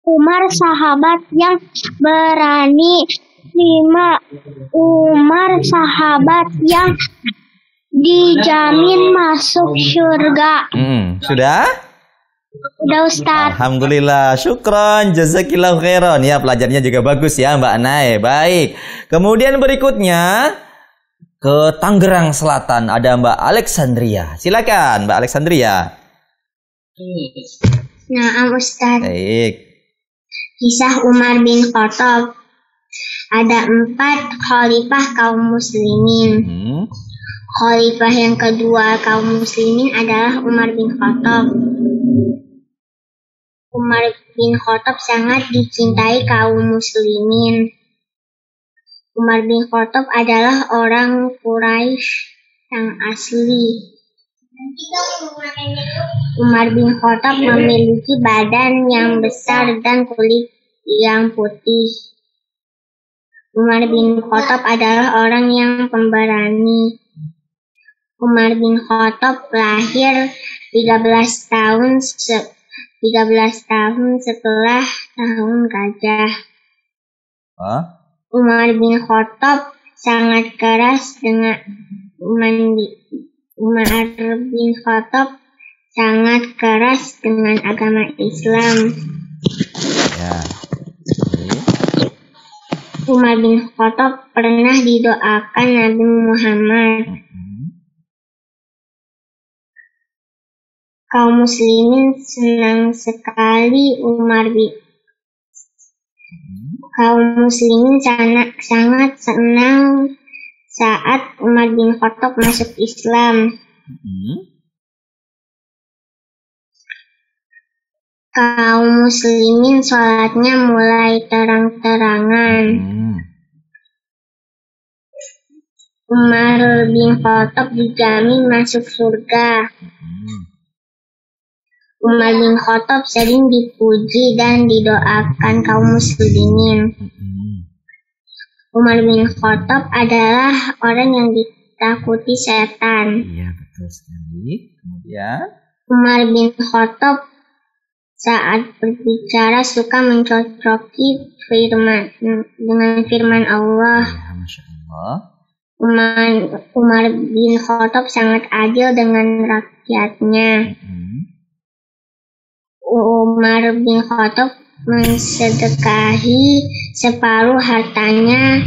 Umar sahabat yang berani. 5. Umar sahabat yang dijamin masuk surga. Sudah? Udah Ustaz. Alhamdulillah, syukran, jazakillahu khairan. Ya, pelajarnya juga bagus ya Mbak Nai. Baik. Kemudian berikutnya ke Tangerang Selatan ada Mbak Alexandria. Silakan Mbak Alexandria. Nah, Ustaz. Baik. Kisah Umar bin Khattab. Ada 4 khalifah kaum muslimin. Khalifah yang kedua kaum muslimin adalah Umar bin Khattab. Umar bin Khattab sangat dicintai kaum muslimin. Umar bin Khattab adalah orang Quraisy yang asli. Umar bin Khattab memiliki badan yang besar dan kulit yang putih. Umar bin Khattab adalah orang yang pemberani. Umar bin Khattab lahir 13 tahun setelah tahun gajah. Umar bin Khattab sangat keras dengan agama Islam. Ya. Umar bin Khattab pernah didoakan Nabi Muhammad. Kaum muslimin senang sekali sangat senang saat Umar bin Khattab masuk Islam. Kaum muslimin sholatnya mulai terang-terangan. Umar bin Khattab dijamin masuk surga. Umar bin Khattab sering dipuji dan didoakan kaum muslimin. Umar bin Khattab adalah orang yang ditakuti setan. Iya, betul sekali. Kemudian Umar bin Khattab saat berbicara suka mencocoki dengan firman Allah. ya, Masya Allah. Umar bin Khattab sangat adil dengan rakyatnya. Umar bin Khattab mensedekahi separuh hartanya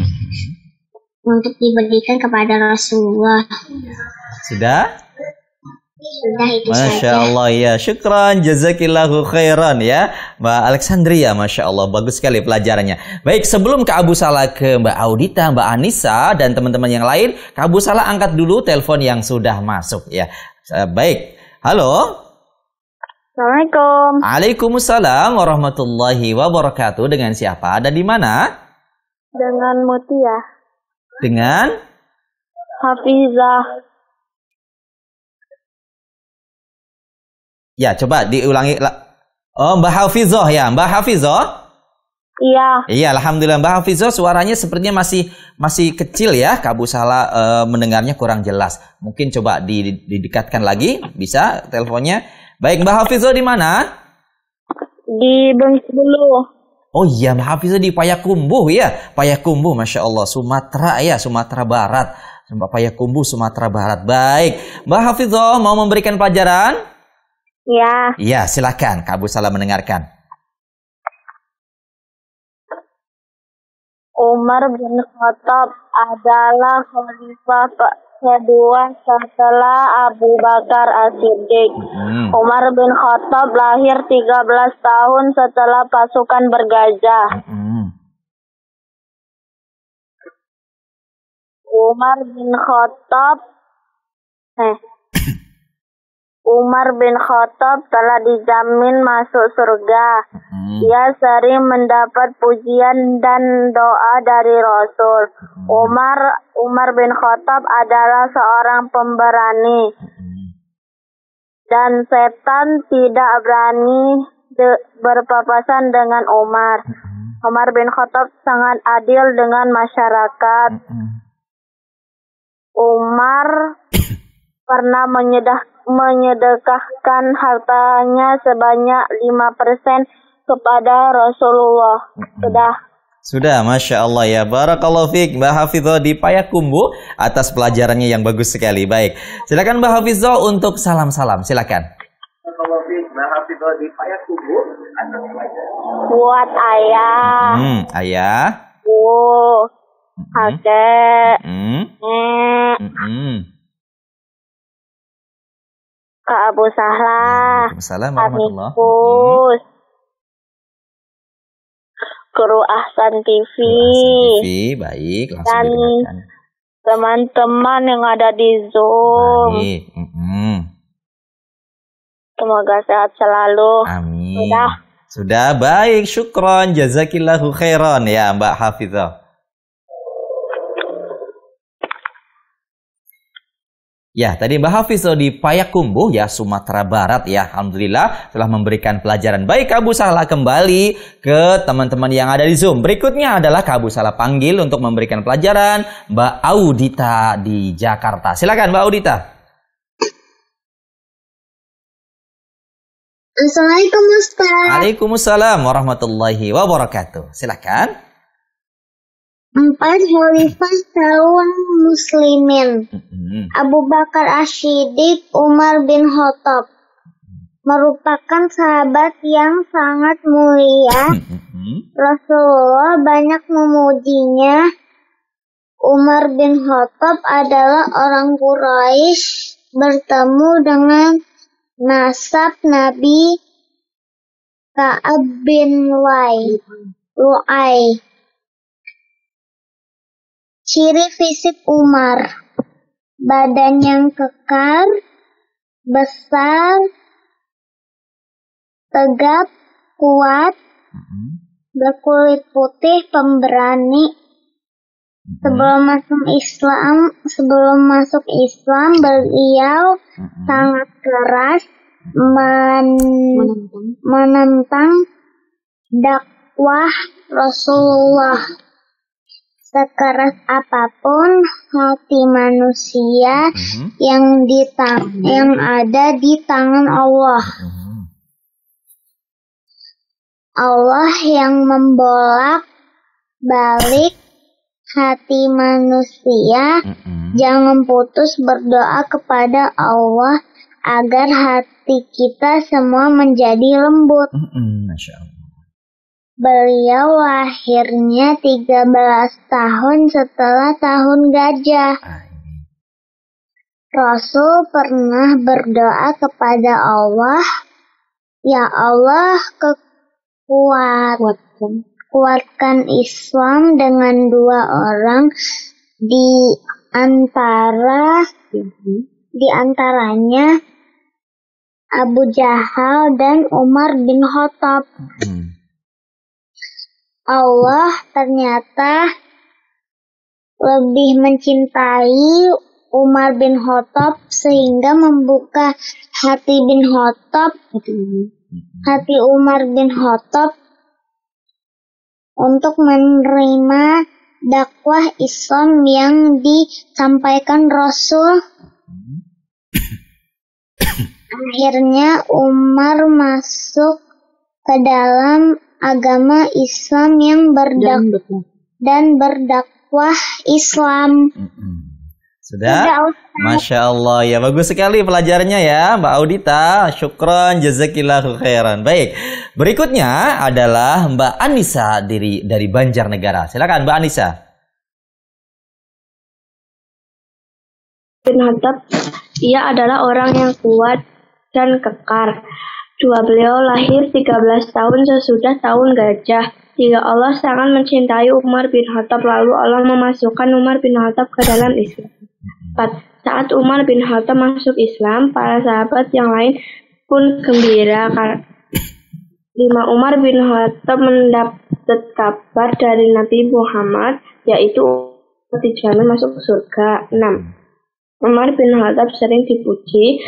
untuk diberikan kepada Rasulullah. Sudah? Sudah itu Masya saja. Allah ya, syukran, jazakillahu khairan ya Mbak Alexandria, Masya Allah, bagus sekali pelajarannya. Baik, sebelum Kak Abu Salah ke Mbak Audita, Mbak Anissa, dan teman-teman yang lain, Kak Abu Salah angkat dulu telepon yang sudah masuk ya. Baik, halo. Assalamualaikum. Waalaikumsalam warahmatullahi wabarakatuh. Dengan siapa? Ada di mana? Dengan Mutia. Dengan Hafizah. Ya, coba diulangi. Oh, Mbak Hafizah ya, Mbak Hafizah. Iya. Iya, alhamdulillah Mbak Hafizah suaranya sepertinya masih kecil ya. Kak Abu Salah mendengarnya kurang jelas. Mungkin coba didekatkan lagi, bisa teleponnya. Baik, Mbak Hafizah di mana? Di Bengkulu. Oh iya, Mbak Hafizah di Payakumbuh ya. Payakumbuh, Masya Allah, Sumatera ya, Sumatera Barat. Payakumbuh, Sumatera Barat. Baik, Mbak Hafizah mau memberikan pelajaran? Ya. Iya, silakan Kak Abu Salah mendengarkan. Umar bin Khattab adalah khalifah kedua setelah Abu Bakar As-Siddiq. Umar bin Khattab lahir 13 tahun setelah pasukan bergajah. Umar bin Khattab telah dijamin masuk surga. Dia sering mendapat pujian dan doa dari Rasul. Umar bin Khattab adalah seorang pemberani. Dan setan tidak berani berpapasan dengan Umar. Umar bin Khattab sangat adil dengan masyarakat. Umar pernah menyedekahkan hartanya sebanyak 5% kepada Rasulullah. Sudah, Masya Allah ya. Barakallahu fiik Mbak Hafizah di Payakumbuh atas pelajarannya yang bagus sekali. Baik, silakan Mbak Hafizah untuk salam-salam. Silakan. Barakallahu fiik Mbak Hafizah di Payakumbuh atas pelajarannya. Buat ayah. Ayah. Kakek. Kak Abu Sahlah. Waalaikumsalam warahmatullahi Amikus. Guru Ahsan TV. Baik, langsung dan didengarkan. teman-teman yang ada di Zoom. Baik. Semoga sehat selalu. Amin. Sudah baik, syukron, jazakillahu khairan ya Mbak Hafizah. Ya, tadi Mbak Hafizah di Payakumbuh ya, Sumatera Barat ya. Alhamdulillah telah memberikan pelajaran. Baik, Kak Abu Salah kembali ke teman-teman yang ada di Zoom. Berikutnya adalah Kak Abu Salah panggil untuk memberikan pelajaran Mbak Audita di Jakarta. Silakan Mbak Audita. Assalamualaikum Ustaz. Waalaikumsalam warahmatullahi wabarakatuh. Silakan. 4 khalifah kaum muslimin. Abu Bakar As-Siddiq, Umar bin Khattab merupakan sahabat yang sangat mulia. Rasulullah banyak memujinya. Umar bin Khattab adalah orang Quraisy bertemu dengan nasab Nabi Ka'ab bin Lu'ay. Ciri fisik Umar: badan yang kekar, besar, tegap, kuat, berkulit putih, pemberani. Sebelum masuk Islam, beliau sangat keras menentang dakwah Rasulullah. Sekeras apapun hati manusia yang ada di tangan Allah. Allah yang membolak-balik hati manusia. Jangan putus berdoa kepada Allah agar hati kita semua menjadi lembut. Masya Allah. Beliau lahirnya 13 tahun setelah tahun gajah. Rasul pernah berdoa kepada Allah, "Ya Allah, kuatkan Islam dengan 2 orang di antaranya Abu Jahal dan Umar bin Khattab." Allah ternyata lebih mencintai Umar bin Khattab sehingga membuka hati Umar bin Khattab untuk menerima dakwah Islam yang disampaikan Rasul. Akhirnya Umar masuk ke dalam agama Islam yang berdakwah Islam. Sudah? Sudah, Ustaz. Masya Allah, ya bagus sekali pelajarannya ya Mbak Audita. Syukron, jazakillahu khairan. Baik, berikutnya adalah Mbak Anissa dari Banjarnegara. Silakan Mbak Anissa. Bin Khattab, ia adalah orang yang kuat dan kekar. Beliau lahir 13 tahun sesudah tahun gajah. Jika Allah sangat mencintai Umar bin Khattab, lalu Allah memasukkan Umar bin Khattab ke dalam Islam. 4. Saat Umar bin Khattab masuk Islam, para sahabat yang lain pun gembira. 5. Umar bin Khattab mendapat kabar dari Nabi Muhammad, yaitu dijamin masuk surga. 6. Umar bin Khattab sering dipuji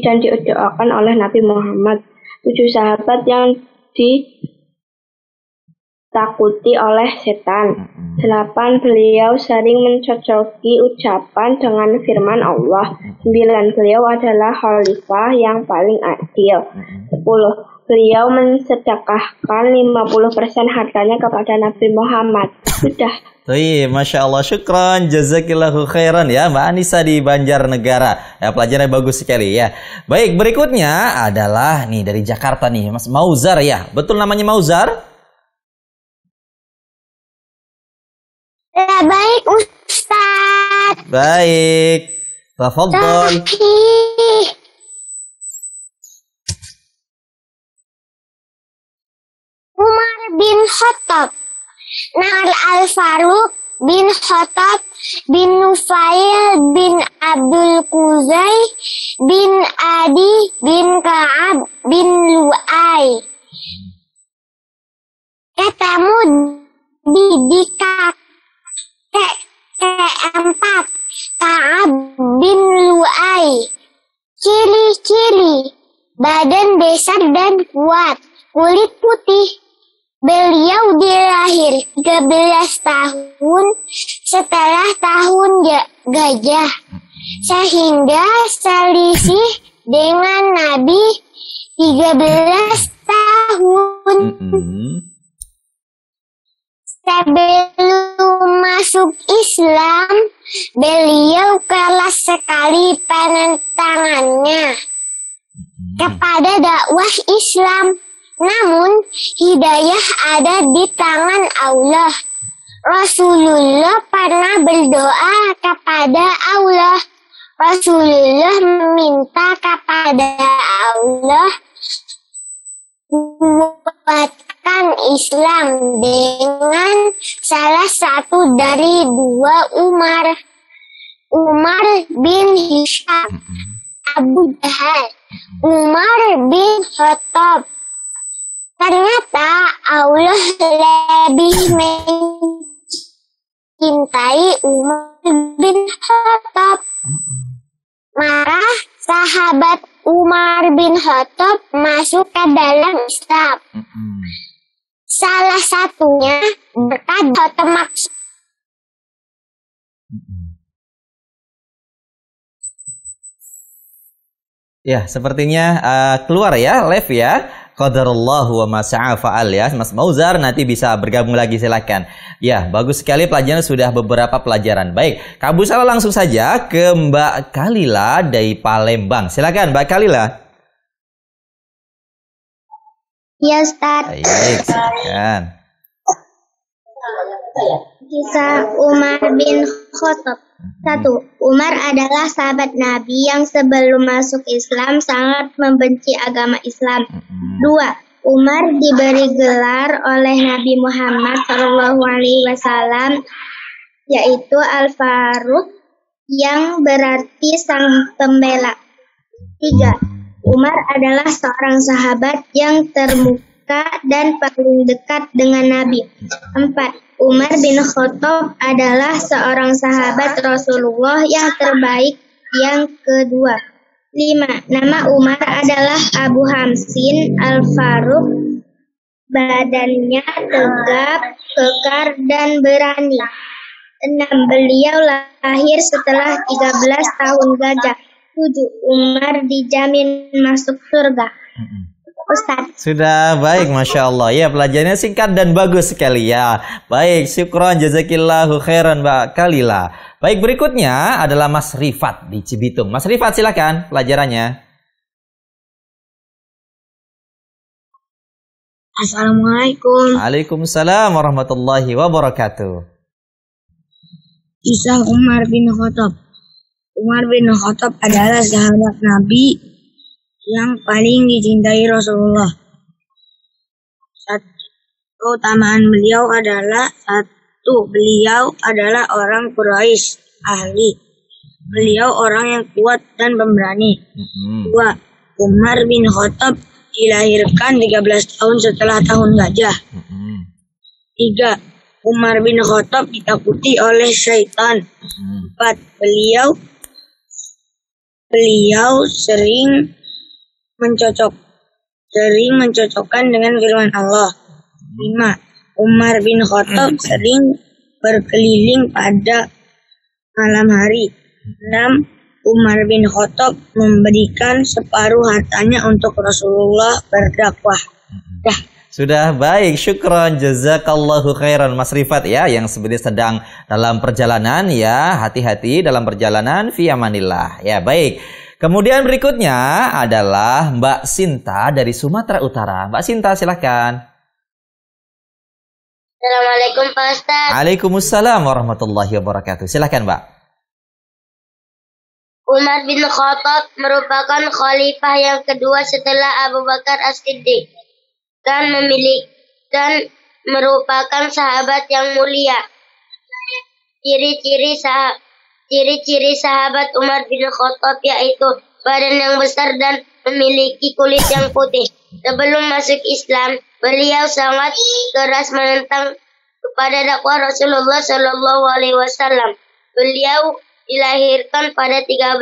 dan didoakan oleh Nabi Muhammad. 7. Sahabat yang ditakuti oleh setan. 8. Beliau sering mencocoki ucapan dengan firman Allah. 9. Beliau adalah khalifah yang paling adil. 10. Beliau mensedekahkan 50% hartanya kepada Nabi Muhammad. Sudah. Baik, Masya Allah, syukran, jazakillahu khairan ya Mbak Anissa di Banjarnegara. Ya, pelajarannya bagus sekali ya. Baik, berikutnya adalah nih dari Jakarta nih, Mas Mauzar ya. Betul namanya Mauzar? Ya, baik, Ustaz. Baik, tafadhol. Umar bin Khattab, Nahar al-Faruq bin Khattab bin Nufail bin Abdul Quzai bin Adi bin Ka'ab bin Lu'ay. Ketemu di kakek keempat, Ka'ab bin Lu'ay. Ciri-ciri: badan besar dan kuat, kulit putih. Beliau dilahir 13 tahun setelah tahun gajah, sehingga selisih dengan Nabi 13 tahun. Sebelum masuk Islam, beliau keras sekali penentangannya kepada dakwah Islam. Namun, hidayah ada di tangan Allah. Rasulullah pernah berdoa kepada Allah. Rasulullah meminta kepada Allah kuatkan Islam dengan salah satu dari dua Umar. Umar bin Hisham, Abu Jahal, Umar bin Khattab. Ternyata Allah lebih mencintai Umar bin Khattab. Maka sahabat Umar bin Khattab masuk ke dalam Islam. Salah satunya berkat Khattab. Ya, sepertinya keluar ya, live ya. Qadarullahu wa ma sa'a fa'al ya. Mas Mauzar nanti bisa bergabung lagi, silakan. Ya, bagus sekali pelajaran, sudah beberapa pelajaran. Baik, Kak Bu Salah langsung saja ke Mbak Kalila dari Palembang. Silakan Mbak Kalila. Ya, Ustaz. Baik, silakan. Kisah Umar bin Khattab. 1. Umar adalah sahabat Nabi yang sebelum masuk Islam sangat membenci agama Islam. 2. Umar diberi gelar oleh Nabi Muhammad SAW, yaitu Al-Faruq, yang berarti sang pembela. 3. Umar adalah seorang sahabat yang termuka dan paling dekat dengan Nabi. 4. Umar bin Khattab adalah seorang sahabat Rasulullah yang terbaik yang kedua. 5. Nama Umar adalah Abu Hamsin Al-Faruq. Badannya tegap, kekar, dan berani. 6. Beliau lahir setelah 13 tahun gajah. 7. Umar dijamin masuk surga. Ustadz. Sudah baik, Masya Allah. Ya, pelajarannya singkat dan bagus sekali ya. Baik, syukron, jazakillahu khairan Mbak Kalila. Baik, berikutnya adalah Mas Rifat di Cibitung. Mas Rifat, silakan pelajarannya. Assalamualaikum. Waalaikumsalam warahmatullahi wabarakatuh. Kisah Umar bin Khattab. Umar bin Khattab adalah sahabat Nabi yang paling dicintai Rasulullah. Satu, keutamaan beliau adalah beliau adalah orang Quraisy ahli. Beliau orang yang kuat dan pemberani. Dua, Umar bin Khattab dilahirkan 13 tahun setelah tahun gajah. Tiga, Umar bin Khattab ditakuti oleh syaitan. Empat, beliau sering mencocokkan dengan firman Allah. 5. Umar bin Khattab sering berkeliling pada malam hari. 6. Umar bin Khattab memberikan separuh hartanya untuk Rasulullah berdakwah. Sudah baik, syukron, jazakallahu khairan Mas Rifat ya, yang sebenarnya sedang dalam perjalanan ya, hati-hati dalam perjalanan fi amanillah. Ya, baik. Kemudian berikutnya adalah Mbak Sinta dari Sumatera Utara. Mbak Sinta, silakan. Assalamualaikum Pak Ustaz. Waalaikumsalam warahmatullahi wabarakatuh. Silakan, Mbak. Umar bin Khattab merupakan khalifah yang kedua setelah Abu Bakar As-Siddiq dan merupakan sahabat yang mulia. Ciri-ciri sahabat Umar bin Khattab yaitu badan yang besar dan memiliki kulit yang putih. Sebelum masuk Islam, beliau sangat keras menentang kepada dakwah Rasulullah Shallallahu Alaihi Wasallam. Beliau dilahirkan pada 13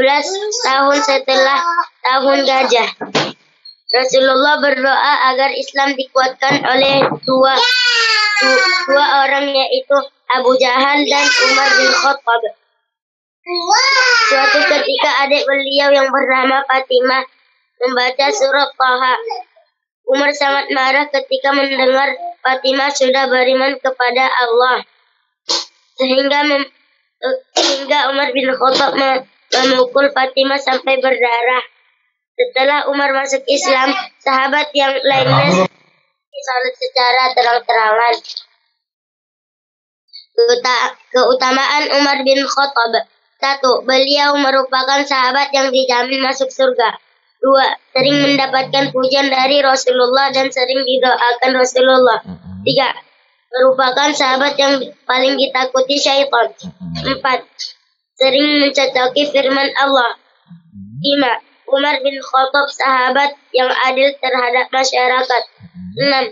tahun setelah tahun gajah. Rasulullah berdoa agar Islam dikuatkan oleh dua orang, yaitu Abu Jahal dan Umar bin Khattab. Suatu ketika adik beliau yang bernama Fatimah membaca surat Thaha. Umar sangat marah ketika mendengar Fatimah sudah beriman kepada Allah. Sehingga Umar bin Khattab memukul Fatimah sampai berdarah. Setelah Umar masuk Islam, sahabat yang lainnya salat secara terang-terangan. Keutamaan Umar bin Khattab. 1. Beliau merupakan sahabat yang dijamin masuk surga. 2. Sering mendapatkan pujian dari Rasulullah dan sering didoakan Rasulullah. 3. Merupakan sahabat yang paling ditakuti syaitan. 4. Sering mencocoki firman Allah. 5. Umar bin Khattab sahabat yang adil terhadap masyarakat.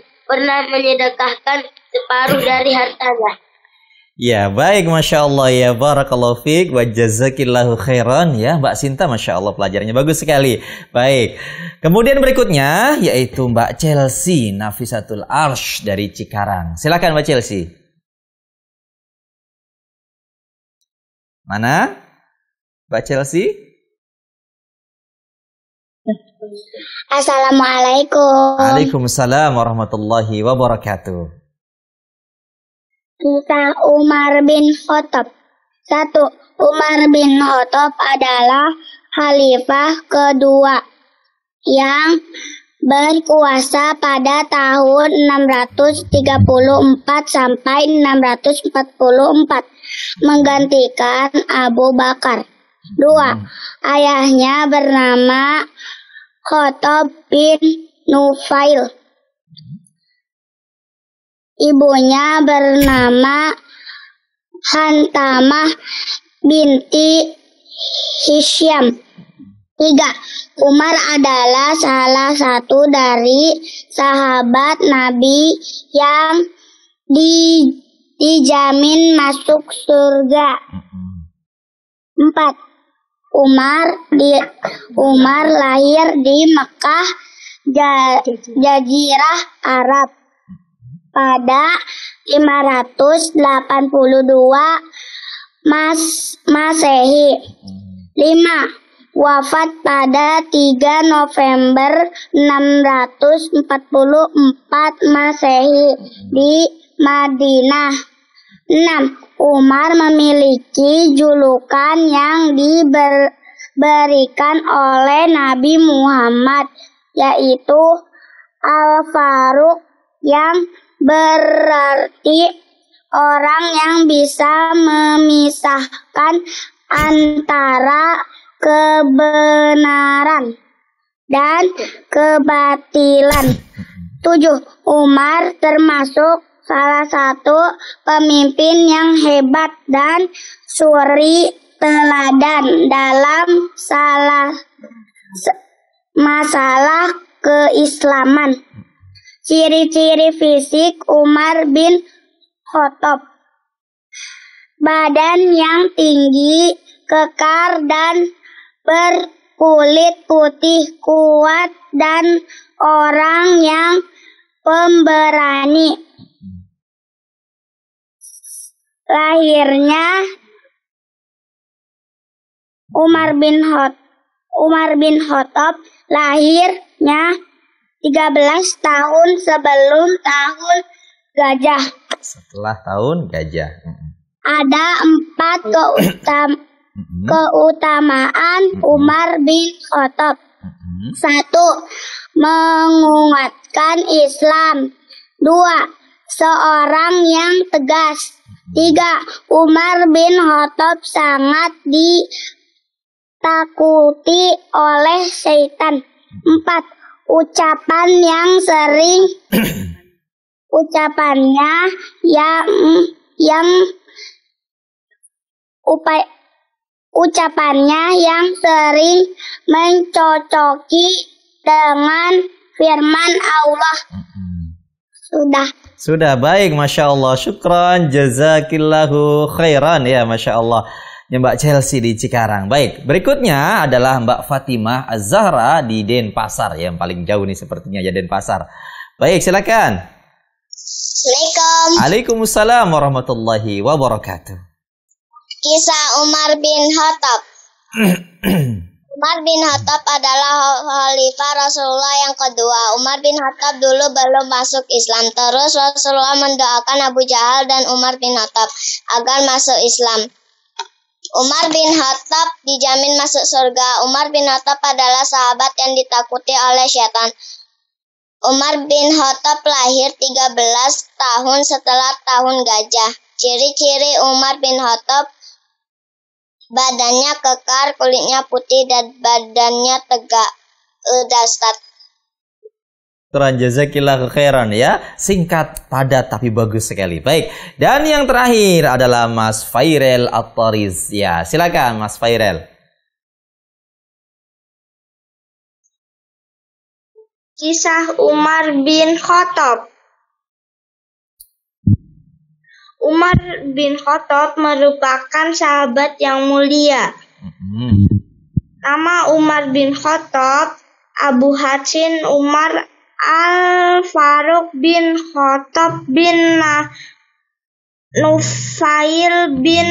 6. Pernah menyedekahkan separuh dari hartanya. Ya, baik, Masya Allah ya, barakallahu fiqh wa jazakillahu khairan ya, Mbak Sinta, Masya Allah pelajarannya bagus sekali. Baik, kemudian berikutnya yaitu Mbak Chelsea Nafisatul Arsh dari Cikarang. Silakan Mbak Chelsea. Mana? Mbak Chelsea? Assalamualaikum. Waalaikumsalam warahmatullahi wabarakatuh. Kisah Umar bin Khattab. 1. Umar bin Khattab adalah khalifah kedua yang berkuasa pada tahun 634 sampai 644, menggantikan Abu Bakar. 2. Ayahnya bernama Khattab bin Nufail. Ibunya bernama Hantamah binti Hisyam. 3. Umar adalah salah satu dari sahabat Nabi yang dijamin masuk surga. 4. Umar lahir di Mekah, Jazirah Arab pada 582 Masehi. 5. wafat pada 3 November 644 Masehi di Madinah. 6. Umar memiliki julukan yang diberikan oleh Nabi Muhammad, yaitu Al-Faruq, yang berarti orang yang bisa memisahkan antara kebenaran dan kebatilan. 7. Umar termasuk salah satu pemimpin yang hebat dan suri teladan dalam masalah keislaman. Ciri-ciri fisik Umar bin Khattab: badan yang tinggi, kekar dan berkulit putih, kuat dan orang yang pemberani. Lahirnya Umar bin Khattab lahirnya 13 tahun sebelum tahun gajah. Setelah tahun gajah. Ada 4 keutamaan Umar bin Khattab. 1. Menguatkan Islam. 2. Seorang yang tegas. 3. Umar bin Khattab sangat ditakuti oleh syaitan. 4. Ucapannya yang sering mencocoki dengan firman Allah. Sudah baik, Masya Allah. Syukran, jazakillahu khairan ya, Masya Allah. Ya, Mbak Chelsea di Cikarang. Baik, berikutnya adalah Mbak Fatimah Az-Zahra di Denpasar. Yang paling jauh nih sepertinya ya, Denpasar. Baik, silakan. Assalamualaikum. Waalaikumsalam warahmatullahi wabarakatuh. Kisah Umar bin Khattab. Umar bin Khattab adalah khalifah Rasulullah yang kedua. Umar bin Khattab dulu belum masuk Islam. Terus Rasulullah mendoakan Abu Jahal dan Umar bin Khattab agar masuk Islam. Umar bin Khattab dijamin masuk surga. Umar bin Khattab adalah sahabat yang ditakuti oleh syaitan. Umar bin Khattab lahir 13 tahun setelah tahun gajah. Ciri-ciri Umar bin Khattab: badannya kekar, kulitnya putih, dan badannya tegak. Ustaz. Jazakillah khairan ya. Singkat, padat, tapi bagus sekali. Baik. Dan yang terakhir adalah Mas Fairel At-Tariz. Ya, silakan Mas Fairel. Kisah Umar bin Khattab. Umar bin Khattab merupakan sahabat yang mulia. Nama Umar bin Khattab Abu Hatsin Umar Al-Faruq bin Khattab bin Nufail bin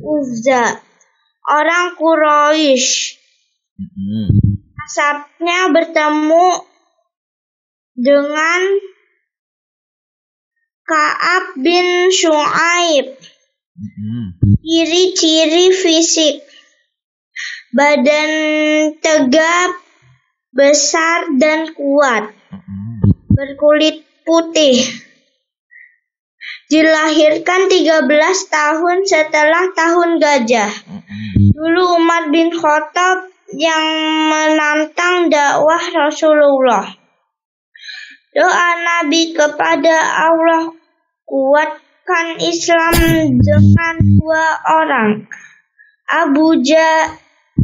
Uzza, orang Quraisy. Nasabnya bertemu dengan Ka'ab bin Syu'aib. Ciri-ciri fisik: badan tegap, besar dan kuat, berkulit putih. Dilahirkan 13 tahun setelah tahun gajah. Dulu Umar bin Khattab yang menantang dakwah Rasulullah. Doa Nabi kepada Allah: kuatkan Islam dengan 2 orang.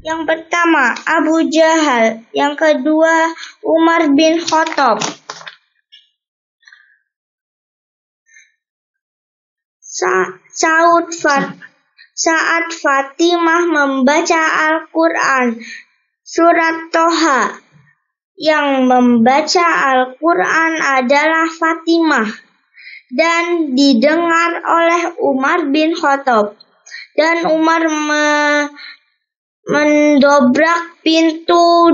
Yang pertama Abu Jahal, yang kedua Umar bin Khattab. Saat Fatimah membaca Al-Quran surat Toha, yang membaca Al-Quran adalah Fatimah, dan didengar oleh Umar bin Khattab. Dan Umar mendobrak pintu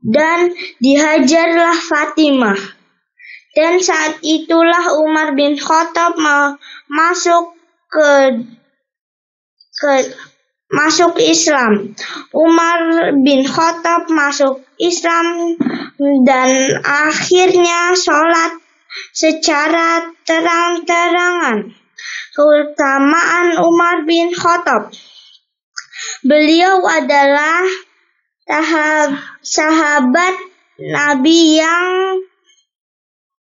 dan dihajarlah Fatimah. Dan saat itulah Umar bin Khattab masuk Islam. Umar bin Khattab masuk Islam dan akhirnya sholat secara terang-terangan. Keutamaan Umar bin Khattab. Beliau adalah sahabat Nabi yang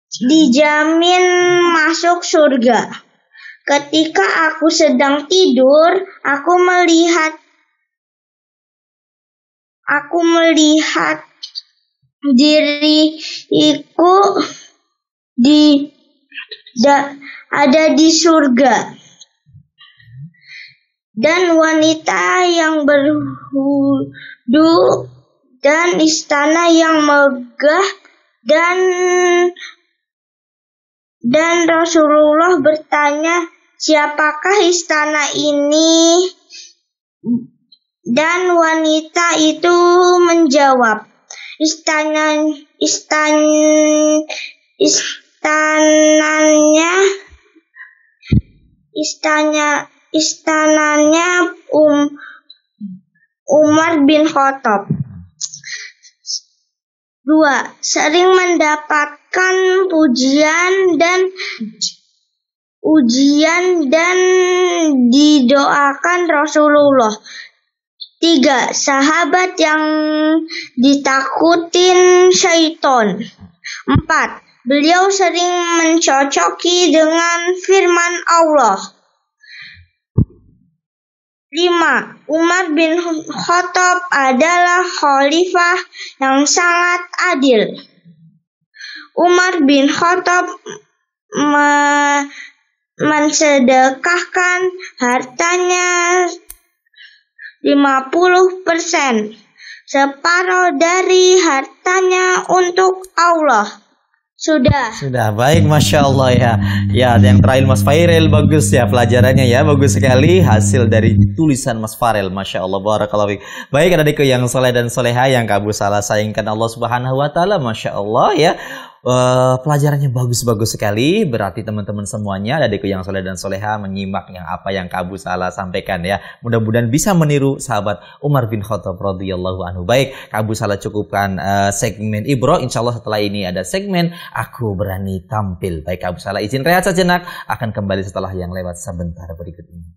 dijamin masuk surga. Ketika aku sedang tidur, aku melihat diriku ada di surga. Dan wanita yang berwudu dan istana yang megah dan Rasulullah bertanya, siapakah istana ini? Dan wanita itu menjawab, istananya Umar bin Khattab. 2. Sering mendapatkan pujian dan didoakan Rasulullah. 3. Sahabat yang ditakutin syaiton. 4. Beliau sering mencocoki dengan firman Allah. 5. Umar bin Khattab adalah khalifah yang sangat adil. Umar bin Khattab mensedekahkan hartanya 50%, separuh dari hartanya untuk Allah. Sudah baik, Masya Allah ya. Ya, yang terakhir Mas Fairel, bagus ya pelajarannya ya, bagus sekali hasil dari tulisan Mas Farel, Masya Allah, barakallahu fiik. Baik adikku yang soleh dan soleha yang Abu Salah sayangkan Allah Subhanahu Wa Taala, Masya Allah ya. Pelajarannya bagus-bagus sekali. Berarti teman-teman semuanya, adikku yang soleh dan soleha, menyimak yang apa yang Abu Salah sampaikan ya. Mudah-mudahan bisa meniru sahabat Umar bin Khattab radhiyallahu anhu. Baik, Abu Salah cukupkan segmen Ibro. Insya Allah setelah ini ada segmen Aku Berani Tampil. Baik, Abu Salah izin rehat sejenak, akan kembali setelah yang lewat sebentar berikut ini.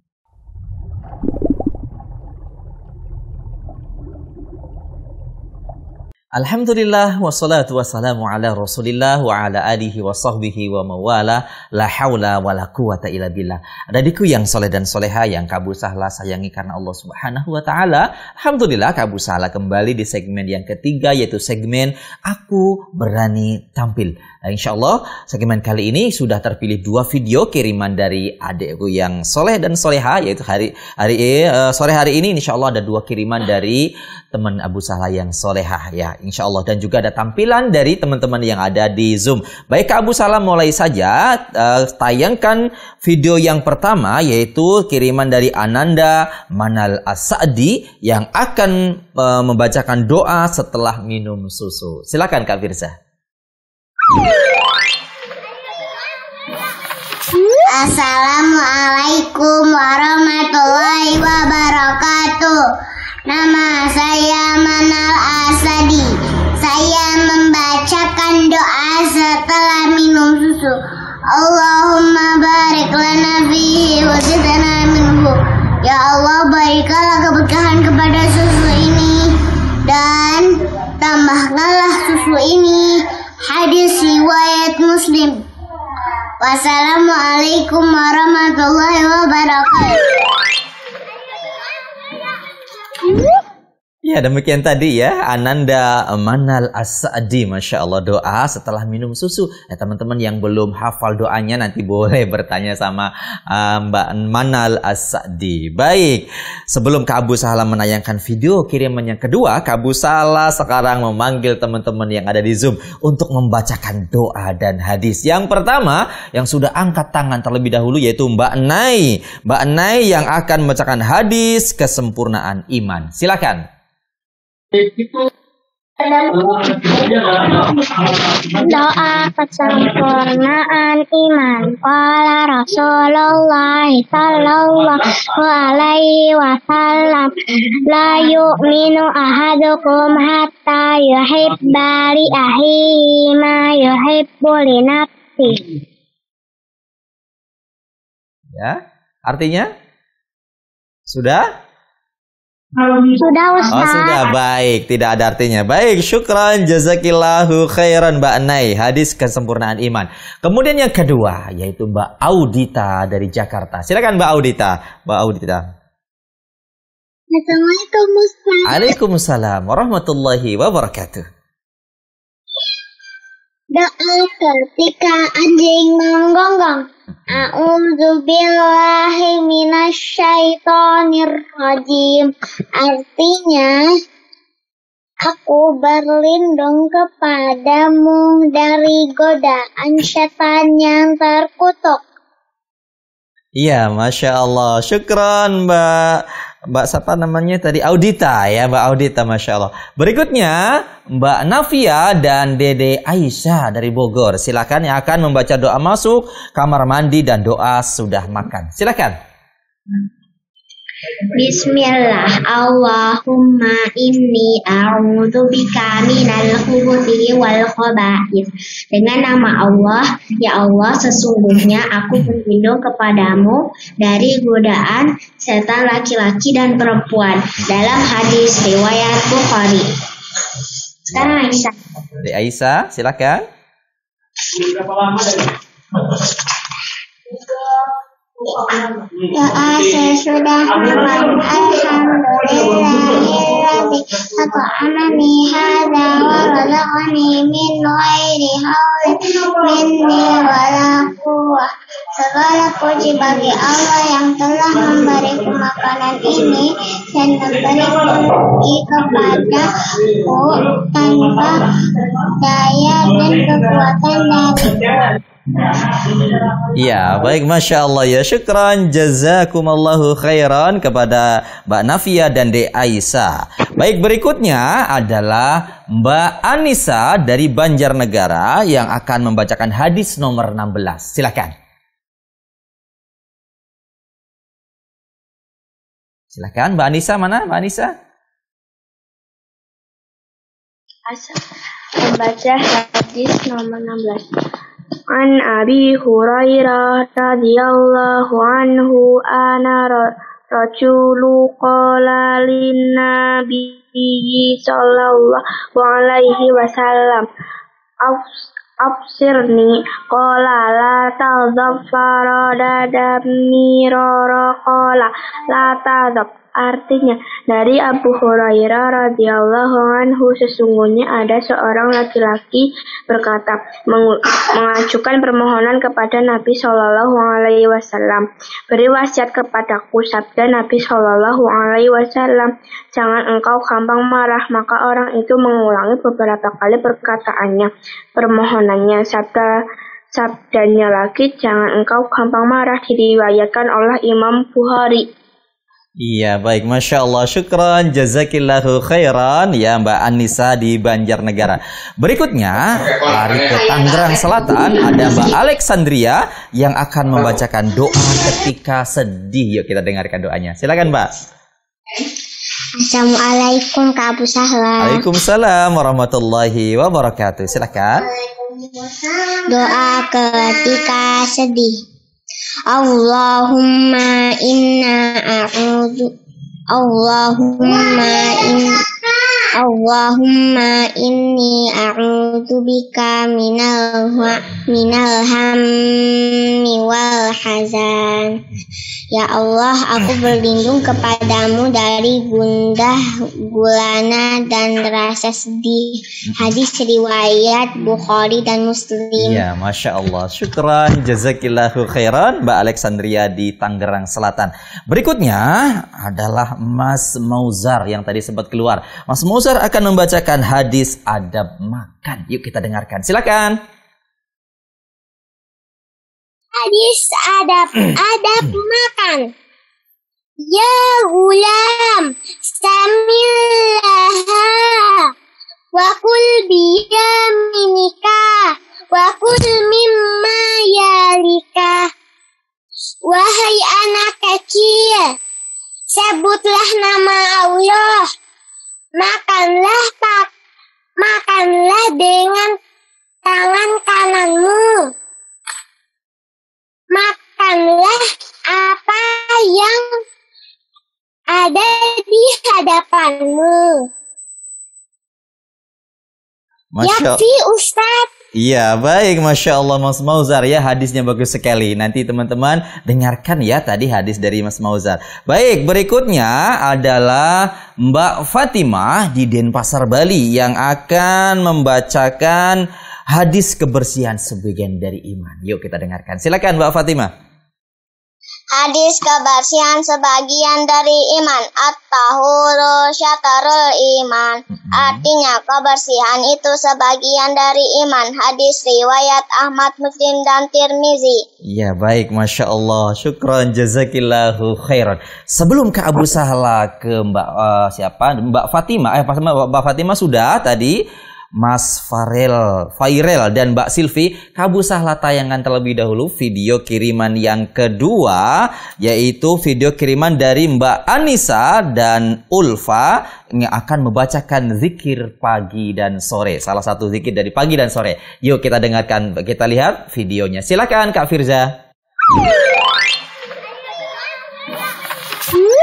Alhamdulillah wassalatu wassalamu ala Rasulillah wa ala alihi wa sahbihi wa mawala, la haula wa la quwata illa billah. Adikku yang soleh dan soleha yang Abu Salah sayangi karena Allah Subhanahu wa taala. Alhamdulillah Abu Salah kembali di segmen yang ketiga, yaitu segmen Aku Berani Tampil. Nah, insya Allah segmen kali ini sudah terpilih 2 video kiriman dari adikku yang soleh dan soleha, yaitu sore hari ini insya Allah ada 2 kiriman dari teman Abu Salah yang solehah ya, insya Allah. Dan juga ada tampilan dari teman-teman yang ada di Zoom. Baik, Abu Salah mulai saja tayangkan video yang pertama, yaitu kiriman dari Ananda Manal As-Sa'di yang akan membacakan doa setelah minum susu. Silakan Kak Firza. Assalamualaikum warahmatullahi wabarakatuh. Nama saya Manal Asadi. Saya membacakan doa setelah minum susu. Allahumma barik lana fihi wa zidna minhu. Ya Allah, berikanlah keberkahan kepada susu ini dan tambahkanlah susu ini. Hadis riwayat Muslim. Wassalamualaikum warahmatullahi wabarakatuh. Ya, demikian tadi ya, Ananda Manal As-Sa'di, Masya Allah, doa setelah minum susu. Teman-teman yang belum hafal doanya nanti boleh bertanya sama Mbak Manal As-Sa'di. Baik, sebelum Kak Abu Sahla menayangkan video kiriman yang kedua, Kak Abu Sahla sekarang memanggil teman-teman yang ada di Zoom untuk membacakan doa dan hadis. Yang pertama, yang sudah angkat tangan terlebih dahulu yaitu Mbak Nai. Mbak Nai yang akan membacakan hadis kesempurnaan iman. Silakan. Doa kesempurnaan iman. Qala Rasulullah sallallahu alaihi wasallam, la yu'minu ahadukum hatta yuhibba li akhihi ma yuhibbu li nafsihi. Ya, artinya? Sudah? Sudah, Ustaz. Oh, sudah, baik. Tidak ada artinya. Baik, syukran, jazakillahu khairan Mbak Nai. Hadis kesempurnaan iman. Kemudian yang kedua, yaitu Mbak Audita dari Jakarta. Silakan Mbak Audita. Mbak Audita. Assalamualaikum Ustaz. Waalaikumsalam warahmatullahi wabarakatuh. Doa ketika anjing menggonggong. A'udzubillahi minasyaitonir rajim. Artinya, aku berlindung kepadamu dari godaan setan yang terkutuk. Iya, Masya Allah. Syukran Mbak siapa namanya tadi? Audita ya, Mbak Audita, Masya Allah. Berikutnya Mbak Nafia dan Dede Aisyah dari Bogor. Silakan yang akan membaca doa masuk kamar mandi dan doa sudah makan. Silakan. Bismillah, Allahumma inni a'udzubika minal khubuthi wal khaba'ith. Dengan nama Allah, ya Allah, sesungguhnya aku berlindung kepadamu dari godaan setan laki-laki dan perempuan. Dalam hadis riwayat Bukhari. Sekarang Aisyah. Dede Aisyah, silakan. Doa sesudah makan. Alhamdulillahilladzi at'amani hadza wa razaqani min ghairi haulin minni wala quwwah. Segala puji bagi Allah yang telah memberiku makanan ini dan memberiku rezeki kepadaku tanpa daya dan kekuatan dari. Ya, baik, Masya Allah ya. Syukran, jazakumallahu khairan kepada Mbak Nafia dan Dede Aisyah. Baik, berikutnya adalah Mbak Anissa dari Banjarnegara yang akan membacakan hadis nomor 16. Silakan. Silakan, Mbak Anissa, mana Mbak Anissa? Membaca hadis nomor 16. An Abi Hurairah radhiyallahu anhu ana rajulu qala lin nabiyyi sallallahu alaihi wasallam absirni qala la tadhab farada mirara qala la tadhab. Artinya, dari Abu Hurairah radhiyallahu anhu, sesungguhnya ada seorang laki-laki berkata, mengajukan permohonan kepada Nabi Shallallahu Alaihi Wasallam, beri wasiat kepadaku. Sabda Nabi Shallallahu Alaihi Wasallam, jangan engkau gampang marah. Maka orang itu mengulangi beberapa kali perkataannya, permohonannya. Sabdanya lagi, jangan engkau gampang marah, diriwayatkan oleh Imam Bukhari. Iya, baik, Masya Allah. Syukran, jazakillahu khairan ya Mbak Anissa di Banjarnegara. Berikutnya, lari ke Tangerang Selatan, ada Mbak Alexandria yang akan membacakan doa ketika sedih. Yuk kita dengarkan doanya. Silakan Mbak. Assalamualaikum Kak Abu Sahla. Waalaikumsalam warahmatullahi wabarakatuh. Silakan. Doa ketika sedih. Allahumma inna a'udzu Allahumma inni a'udzubika minal hammi wal hazan. Ya Allah, aku berlindung kepadamu dari gundah gulana dan rasa sedih. Hadis riwayat Bukhari dan Muslim. Ya, Masya Allah. Syukran, jazakillahu khairan, Mbak Alexandria di Tangerang Selatan. Berikutnya adalah Mas Mauzar yang tadi sempat keluar. Mas Mauzar akan membacakan hadis adab makan. Yuk kita dengarkan. Silakan. Hadis adab makan. Ya gulam, samillaha wa kul biyaminika wa kul mimma yalika. Wahai anak kecil, sebutlah nama Allah. Makanlah dengan tangan kananmu. Makanlah apa yang ada di hadapanmu. Yakfi Ustaz. Iya, baik, Masya Allah Mas Mauzar ya, hadisnya bagus sekali. Nanti teman-teman dengarkan ya tadi hadis dari Mas Mauzar. Baik, berikutnya adalah Mbak Fatimah di Denpasar, Bali yang akan membacakan hadis kebersihan sebagian dari iman. Yuk kita dengarkan. Silakan Mbak Fatimah. Hadis kebersihan sebagian dari iman. At-tahuru syatarul iman. Artinya kebersihan itu sebagian dari iman. Hadis riwayat Ahmad, Muslim, dan Tirmizi. Ya, baik, Masya Allah. Syukran, jazakillahu khairan. Sebelum ke Abu Sahla, ke Mbak Mbak Fatimah. Mbak Fatimah sudah tadi. Mas Fairel dan Mbak Silvi, Abu Sahla tayangan terlebih dahulu video kiriman yang kedua, yaitu video kiriman dari Mbak Anissa dan Ulfa yang akan membacakan zikir pagi dan sore. Salah satu zikir dari pagi dan sore. Yuk kita dengarkan, kita lihat videonya. Silakan Kak Firza.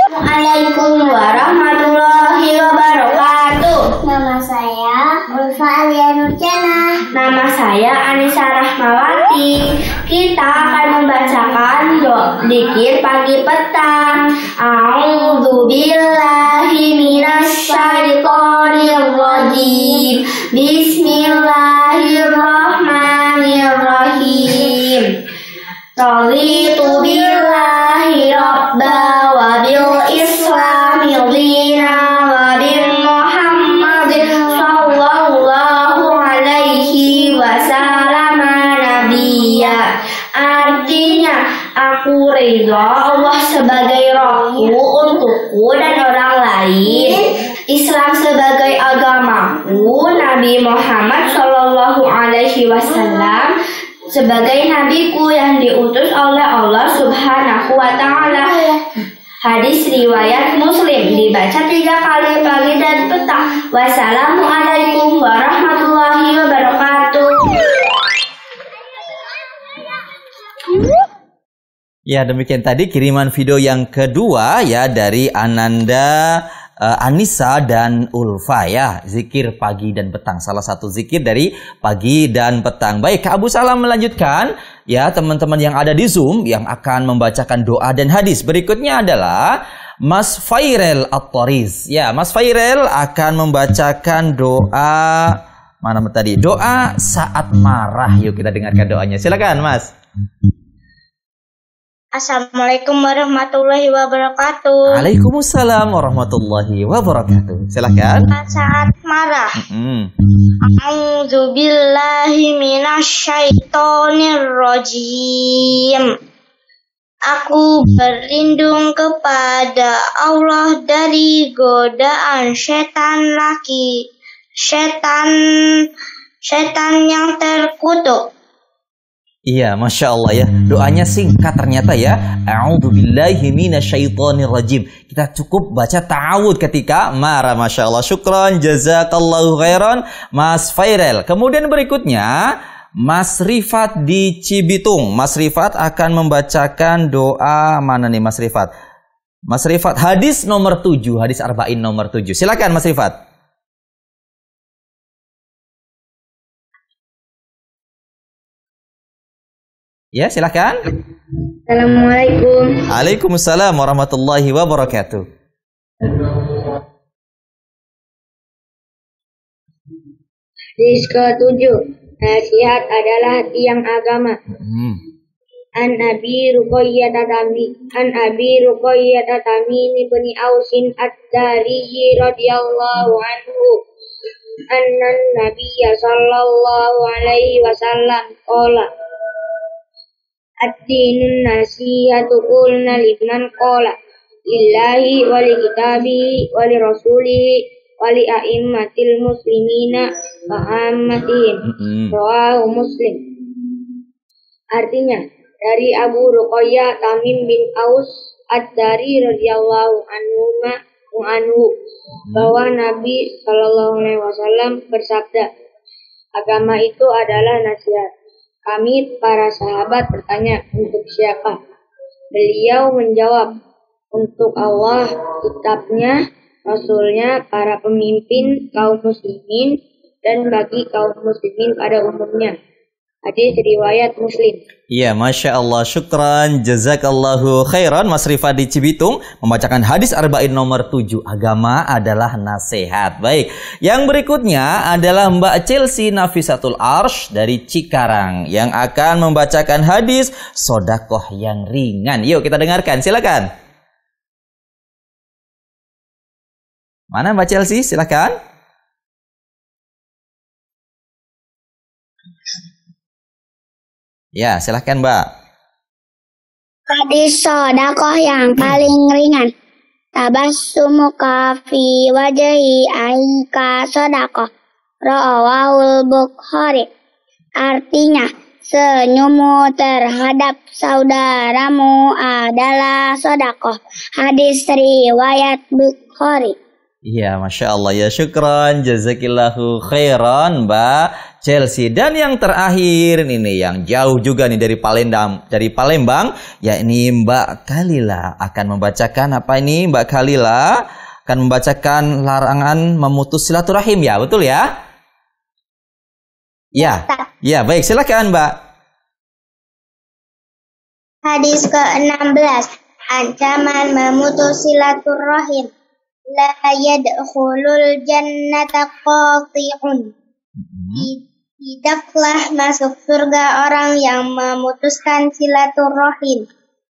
Assalamualaikum warahmatullahi wabarakatuh. Nama saya Ulfa Alianurjana. Nama saya Anissa Rahmawati. Kita akan membacakan zikir pagi petang. A'udzubillahi minasyaitonir rajim. Bismillahirrahmanirrahim. Raditu billahi rabba wa bil islami dina wa bil muhammadin sallallahu alaihi wasallam nabiyya. Artinya, aku ridha Allah sebagai Rabbku untukku dan orang lain, Islam sebagai agamaku, Nabi Muhammad sallallahu alaihi wasallam sebagai nabiku yang diutus oleh Allah Subhanahu wa ta'ala. Hadis riwayat Muslim, dibaca 3 kali pagi dan petang. Wassalamualaikum warahmatullahi wabarakatuh. Ya, demikian tadi kiriman video yang kedua ya dari Ananda, Anissa dan Ulfa ya, zikir pagi dan petang, salah satu zikir dari pagi dan petang. Baik, Kak Abu Salam melanjutkan ya, teman-teman yang ada di Zoom yang akan membacakan doa dan hadis. Berikutnya adalah Mas Fairel At-Toriz. Ya, Mas Fairel akan membacakan doa mana tadi? Doa saat marah. Yuk kita dengarkan doanya. Silakan, Mas. Assalamualaikum warahmatullahi wabarakatuh. Waalaikumsalam warahmatullahi wabarakatuh. Silakan. Saat marah. A'udzubillahi minasyaitonir rajim. Aku berlindung kepada Allah dari godaan setan yang terkutuk. Iya, Masya Allah ya. Doanya singkat ternyata ya. A'udzubillahi minasyaitonirrajim. Kita cukup baca ta'awud ketika marah. Masya Allah. Syukran, jazakallahu khairan, Mas Fairel. Kemudian berikutnya Mas Rifat di Cibitung. Mas Rifat akan membacakan doa mana nih Mas Rifat? Mas Rifat hadis nomor 7, hadis arba'in nomor 7. Silakan Mas Rifat. Ya, silakan. Assalamualaikum. Waalaikumsalam warahmatullahi wabarakatuh. Hadis ke-7. Nasihat adalah tiang agama. An Abi Ruqayyah Tamim bin Ausin Ad-Dari radhiyallahu anhu anna Nabiyya sallallahu alaihi wasallam qala ad-dinun nasihatu qulna liman qala lillahi wa li kitabihi wa li rasulihi wa li a'immatil muslimina wa ammatihim. Rawahu Muslim. Artinya, dari Abu Ruqayyah Tamim bin Aus Ad-Dari radhiyallahu anhu bahwa Nabi Shallallahu alaihi wasallam bersabda, agama itu adalah nasihat. Kami para sahabat bertanya, untuk siapa? Beliau menjawab, untuk Allah, kitabnya, Rasulnya, para pemimpin kaum muslimin, dan bagi kaum muslimin pada umumnya. Hadis riwayat Muslim. Iya, Masya Allah, syukran, jazakallahu khairan. Mas Rifadi Cibitung membacakan hadis arba'in nomor 7. Agama adalah nasihat. Baik, yang berikutnya adalah Mbak Chelsea Nafisatul Arsh dari Cikarang yang akan membacakan hadis sodakoh yang ringan. Yuk kita dengarkan, silakan. Mana Mbak Chelsea? Silakan. Ya, silahkan Mbak. Hadis sodakoh yang paling ringan. Tabassumuka fi wajhi aika sodakoh. Rawahul Bukhari. Artinya, senyummu terhadap saudaramu adalah sodakoh. Hadis riwayat Bukhari. Iya, Masya Allah, ya syukran, jazakillahu khairan Mbak Chelsea. Dan yang terakhir ini yang jauh juga nih dari Palembang, yakni Mbak Kalila akan membacakan apa ini? Mbak Kalila akan membacakan larangan memutus silaturahim, ya, betul ya? Ya, ya, baik, silakan Mbak. Hadis ke-16. Ancaman memutus silaturahim. La yadkhulul jannata qati'un. Tidaklah masuk surga orang yang memutuskan silaturahim.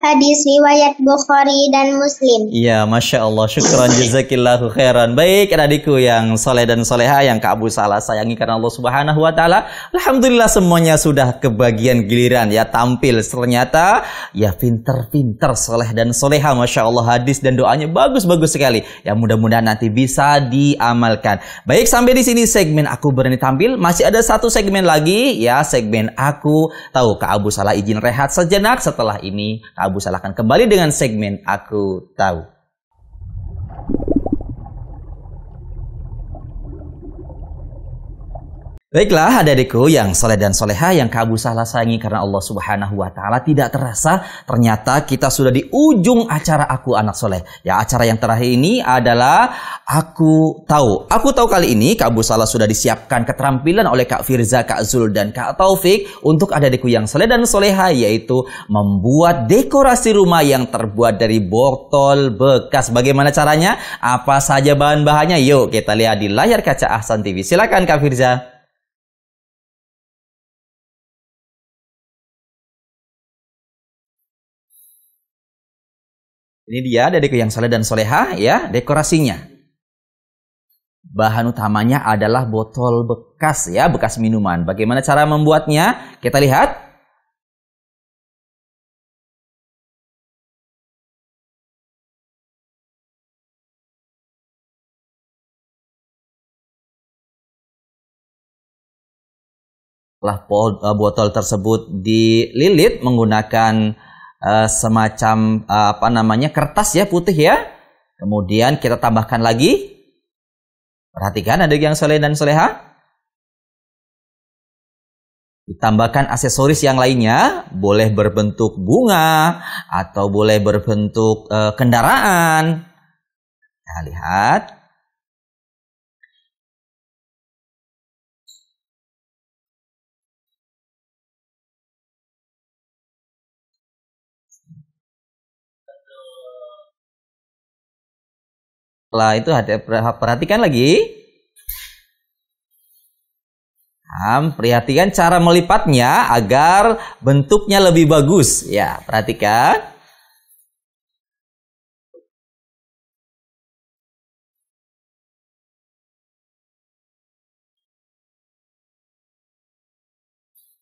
Hadis riwayat Bukhari dan Muslim. Iya, Masya Allah, syukran, jazakillahu khairan. Baik, adikku yang soleh dan soleha, yang Kak Abu Salah sayangi karena Allah Subhanahu wa Ta'ala. Alhamdulillah semuanya sudah kebagian giliran ya, tampil. Ternyata ya pinter-pinter, soleh dan soleha. Masya Allah, hadis dan doanya bagus-bagus sekali. Ya, mudah-mudahan nanti bisa diamalkan. Baik, sampai di sini segmen Aku Berani Tampil. Masih ada satu segmen lagi ya, segmen Aku Tahu. Kak Abu Salah izin rehat sejenak. Setelah ini Kak Abu Salah akan kembali dengan segmen Aku Tahu. Baiklah, adik-adikku yang soleh dan soleha, yang Kak Abu Salah sayangi karena Allah Subhanahu wa Ta'ala. Tidak terasa ternyata kita sudah di ujung acara Aku Anak Soleh. Ya, acara yang terakhir ini adalah Aku Tahu. Aku Tahu kali ini Kak Abu Salah sudah disiapkan keterampilan oleh Kak Firza, Kak Zul, dan Kak Taufik untuk adik-adikku yang soleh dan soleha, yaitu membuat dekorasi rumah yang terbuat dari botol bekas. Bagaimana caranya? Apa saja bahan-bahannya? Yuk kita lihat di layar kaca Ahsan TV. Silakan Kak Firza. Ini dia adikku yang soleh dan soleha ya, dekorasinya. Bahan utamanya adalah botol bekas ya, bekas minuman. Bagaimana cara membuatnya? Kita lihat. Setelah botol tersebut dililit menggunakan semacam kertas ya, putih ya. Kemudian kita tambahkan lagi. Perhatikan adik yang soleh dan soleha. Ditambahkan aksesoris yang lainnya, boleh berbentuk bunga atau boleh berbentuk kendaraan. Nah, lihat. Setelah itu perhatikan lagi. Perhatikan cara melipatnya agar bentuknya lebih bagus. Ya, perhatikan.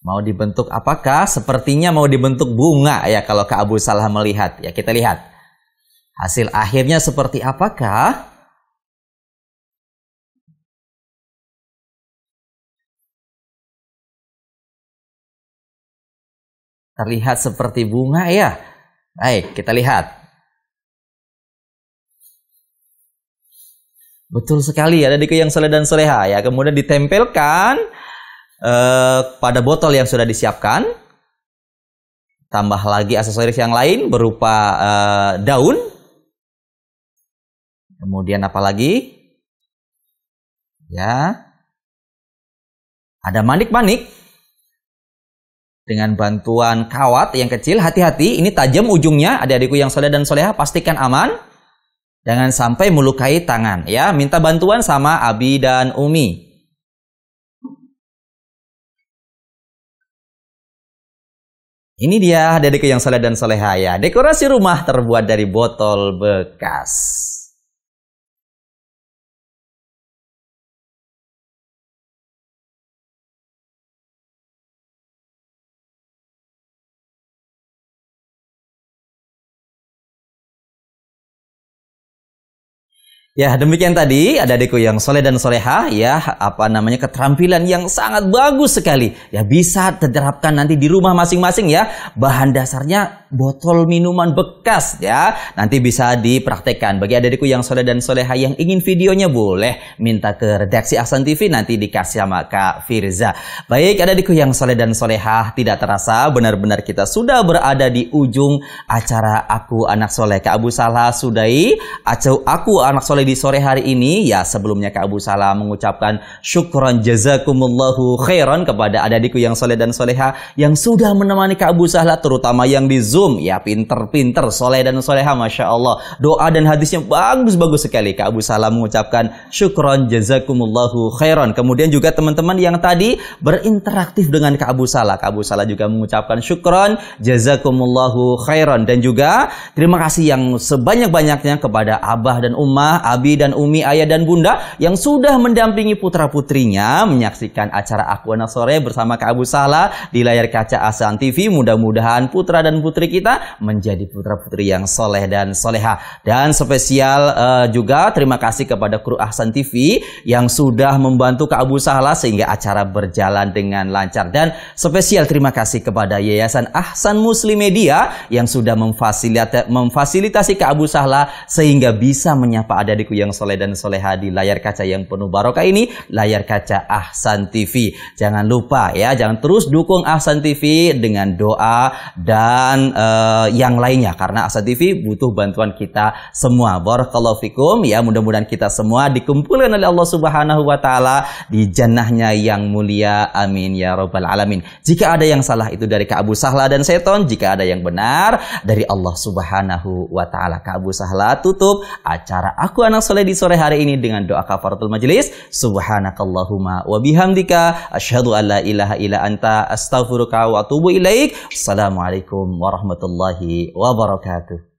Mau dibentuk apakah? Sepertinya mau dibentuk bunga ya kalau Kak Abu Salah melihat. Ya, kita lihat. Hasil akhirnya seperti apakah? Terlihat seperti bunga ya. Baik, kita lihat. Betul sekali, ada adikku yang soleh dan soleha ya. Kemudian ditempelkan pada botol yang sudah disiapkan. Tambah lagi aksesoris yang lain berupa daun. Kemudian apa lagi? Ya. Ada manik-manik. Dengan bantuan kawat yang kecil, hati-hati, ini tajam ujungnya. Adik-adikku yang soleh dan soleha, pastikan aman. Jangan sampai melukai tangan. Ya, minta bantuan sama Abi dan Umi. Ini dia adik-adikku yang soleh dan soleha ya. Dekorasi rumah terbuat dari botol bekas. Ya, demikian tadi ada adikku yang soleh dan soleha ya, keterampilan yang sangat bagus sekali. Ya, bisa diterapkan nanti di rumah masing-masing ya. Bahan dasarnya botol minuman bekas ya. Nanti bisa dipraktekkan. Bagi adikku yang soleh dan soleha yang ingin videonya boleh minta ke redaksi Ahsan TV, nanti dikasih sama Kak Firza. Baik, adikku yang soleh dan soleha, tidak terasa benar-benar kita sudah berada di ujung acara Aku Anak Soleh. Kak Abu Salah sudahi Aku Anak Soleh di sore hari ini ya. Sebelumnya Kak Abu Salah mengucapkan syukron jazakumullahu khairan kepada adik-adikku yang soleh dan soleha yang sudah menemani Kak Abu Salah, terutama yang di Zoom ya. Pinter-pinter, soleh dan soleha, Masya Allah. Doa dan hadisnya bagus-bagus sekali. Kak Abu Salah mengucapkan syukron jazakumullahu khairan. Kemudian juga teman-teman yang tadi berinteraktif dengan Kak Abu Salah, Kak Abu Salah juga mengucapkan syukron jazakumullahu khairan. Dan juga terima kasih yang sebanyak-banyaknya kepada Abah dan Ummah, Abi dan Umi, ayah dan bunda yang sudah mendampingi putra-putrinya menyaksikan acara Aku Anak Soleh bersama Kak Abu Salah di layar kaca Ahsan TV. Mudah-mudahan putra dan putri kita menjadi putra-putri yang soleh dan soleha. Dan spesial juga terima kasih kepada kru Ahsan TV yang sudah membantu Kak Abu Salah sehingga acara berjalan dengan lancar. Dan spesial terima kasih kepada Yayasan Ahsan Muslim Media yang sudah memfasilitasi Kak Abu Salah sehingga bisa menyapa adik yang soleh dan soleha di layar kaca yang penuh barokah ini, layar kaca Ahsan TV. Jangan lupa ya, jangan terus dukung Ahsan TV dengan doa dan yang lainnya, karena Ahsan TV butuh bantuan kita semua. Barakallahu fikum ya, mudah-mudahan kita semua dikumpulkan oleh Allah Subhanahu wa taala di jannahnya yang mulia. Amin ya rabbal alamin. Jika ada yang salah itu dari Kak Abu Salah dan seton, jika ada yang benar dari Allah Subhanahu wa taala. Kak Abu Salah tutup acara Aku Anak Soleh di sore hari ini dengan doa kafaratul majelis. Subhanakallahumma wa bihamdika asyhadu an la ilaha illa anta astaghfiruka wa atubu ilaik. Assalamualaikum warahmatullahi wabarakatuh.